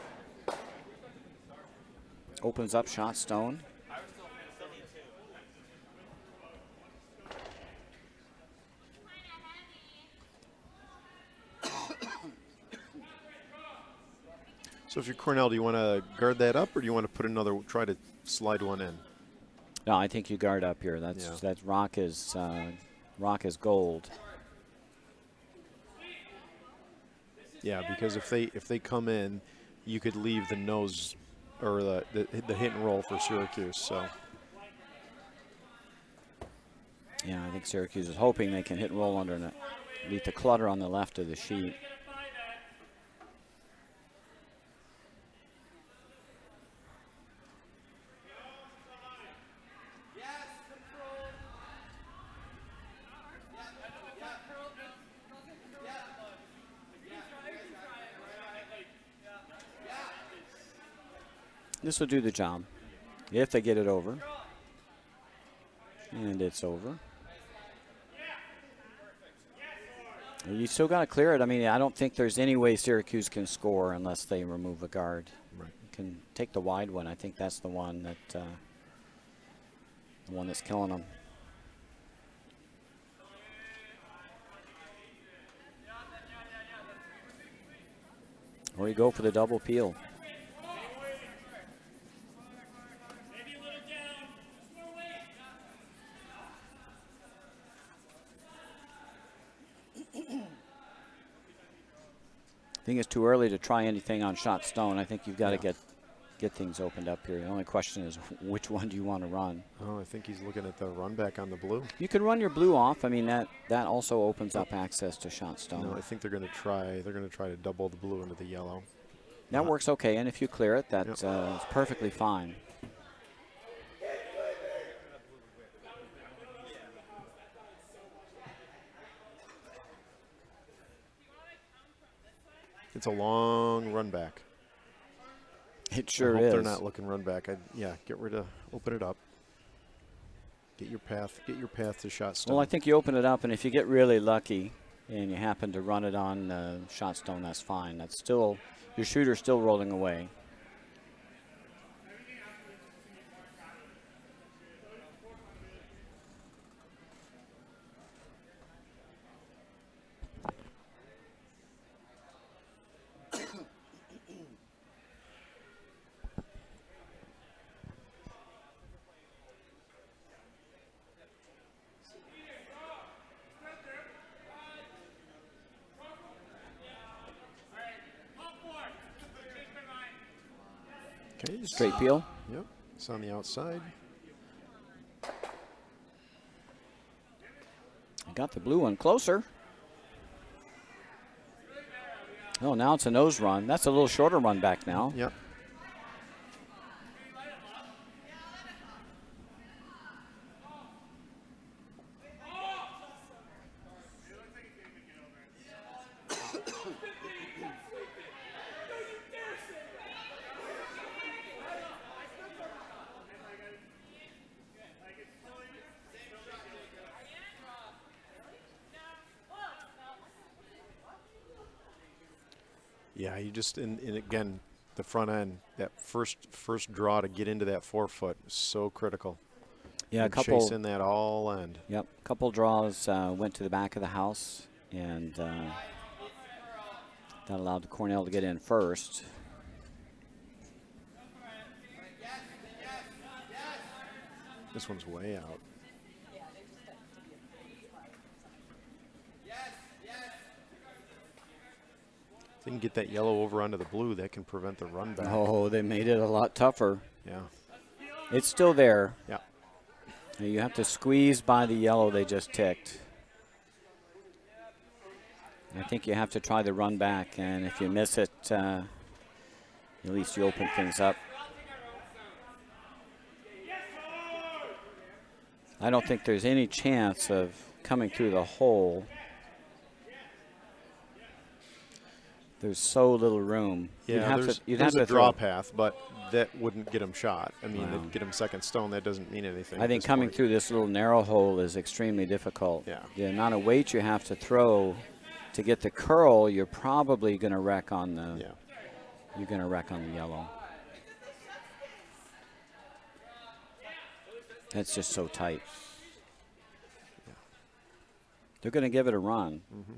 Opens up shot stone. So if you're Cornell, do you want to guard that up, or do you want to put another, try to slide one in? No, I think you guard up here. That's rock is gold. Yeah, because if they come in, you could leave the nose or the hit and roll for Syracuse. So yeah, I think Syracuse is hoping they can hit and roll underneath the clutter on the left of the sheet. This will do the job if they get it over. And it's over. You still got to clear it. I mean, I don't think there's any way Syracuse can score unless they remove a guard. right. You can take the wide one. I think that's the one that's killing them. Or you go for the double peel. I think it's too early to try anything on shot stone. I think you've got to get things opened up here. The only question is which one do you want to run? Oh, I think he's looking at the run back on the blue. You can run your blue off. I mean, that also opens up access to shot stone. No, I think they're going to try. They're going to try to double the blue into the yellow. That works okay, and if you clear it, that's perfectly fine. It's a long run back. It sure I hope is. they're not looking run back. Get rid of, open it up. Get your path to shot stone. Well, I think you open it up, and if you get really lucky and you happen to run it on shot stone, that's fine. That's still, your shooter's still rolling away. Okay, Straight peel. Yep, it's on the outside. Got the blue one closer. Oh, now it's a nose run. That's a little shorter run back now. Yep. Yeah, you just and again, the front end, that first draw to get into that 4 foot is so critical. Yeah, and chasing that all end. Yep, a couple draws went to the back of the house, and that allowed Cornell to get in first. This one's way out. If they can get that yellow over onto the blue, that can prevent the run back. Oh, they made it a lot tougher. Yeah. It's still there. Yeah. You have to squeeze by the yellow they just ticked. I think you have to try the run back, and if you miss it, at least you open things up. I don't think there's any chance of coming through the hole. There's so little room. Yeah, there's a draw path, but that wouldn't get him shot. I mean, it'd get him second stone. That doesn't mean anything. I think coming through this little narrow hole is extremely difficult. Yeah. The amount of weight you have to throw to get the curl, you're probably going to wreck on the. Yeah. You're going to wreck on the yellow. That's just so tight. Yeah. They're going to give it a run. Mm-hmm.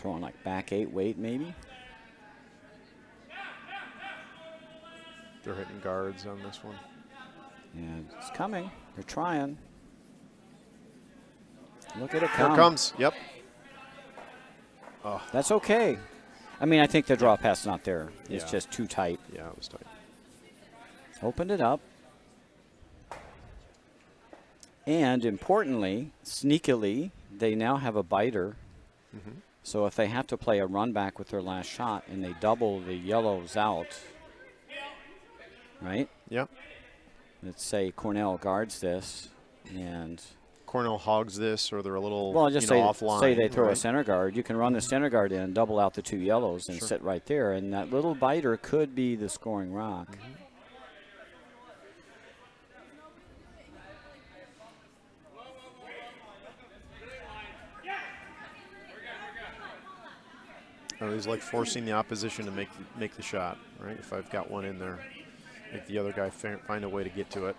throwing like back 8 weight maybe. They're hitting guards on this one. And it's coming. They're trying. Look at it come. Here it comes. Yep. Oh. That's okay. I mean, I think the draw pass is not there. It's just too tight. Yeah, it was tight. Opened it up. And importantly, sneakily, they now have a biter. Mm-hmm. So if they have to play a run back with their last shot and they double the yellows out, right? Yep. Let's say Cornell guards this and Cornell hogs this, or they're a little just offline. Say they throw a center guard. You can run the center guard in, double out the 2 yellows, and sit right there. And that little biter could be the scoring rock. Mm-hmm. He's like forcing the opposition to make the shot, right? If I've got one in there, make the other guy find a way to get to it.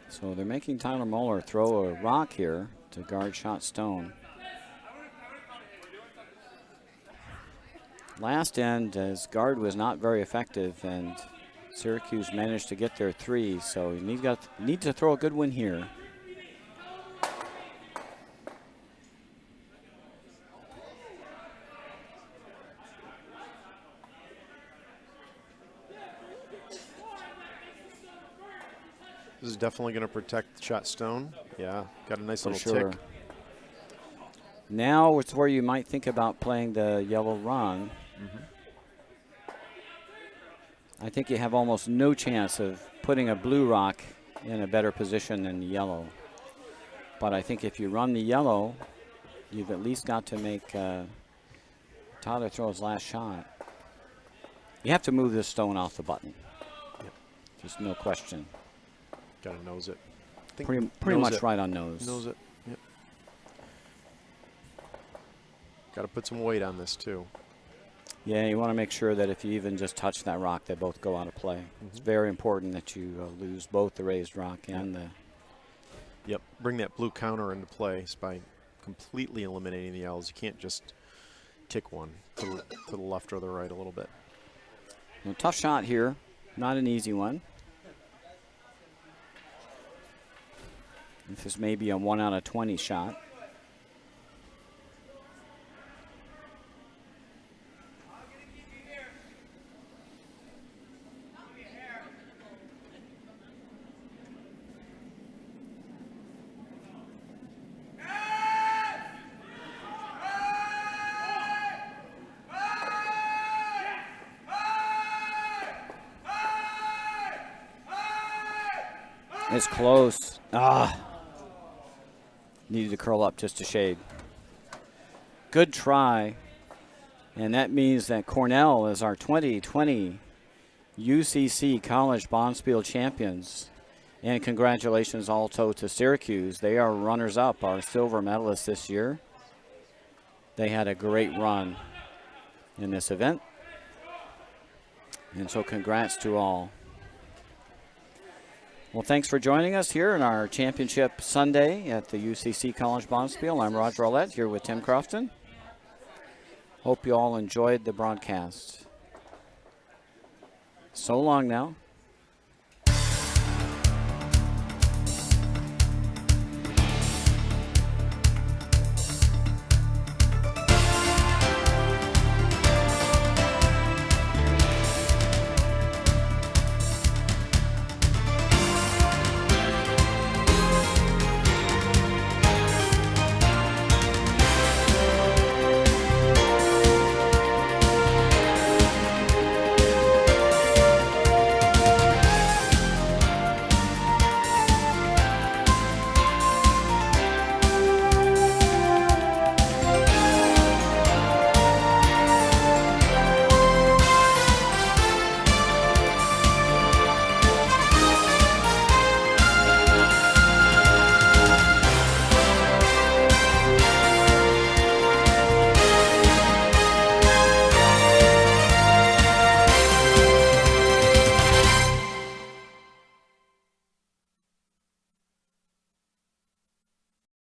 So they're making Tyler Moeller throw a rock here to guard shot Stone. Last end, his guard was not very effective, and Syracuse managed to get their 3, so he needs to throw a good one here. This is definitely going to protect shot Stone. Yeah, got a nice little tick. Now it's where you might think about playing the yellow run. Mm-hmm. I think you have almost no chance of putting a blue rock in a better position than the yellow. But I think if you run the yellow, you've at least got to make Tyler throw his last shot. You have to move this Stone off the button. Yep. Just no question. Got to nose it. Pretty much right on nose. Nose it. Yep. Got to put some weight on this too. Yeah, you want to make sure that if you even just touch that rock, they both go out of play. Mm-hmm. It's very important that you lose both the raised rock and the... Yep, bring that blue counter into play by completely eliminating the L's. You can't just tick one to the left or the right a little bit. Well, tough shot here. Not an easy one. This is maybe a 1 out of 20 shot. It's close. Needed to curl up just a shade. Good try. And that means that Cornell is our 2020 UCC College Bonspiel champions. And congratulations also to Syracuse. They are runners-up, our silver medalists this year. They had a great run in this event. And so congrats to all. Well, thanks for joining us here in our championship Sunday at the UCC College Bonspiel. I'm Roger Roulette here with Tim Crofton. Hope you all enjoyed the broadcast. So long now.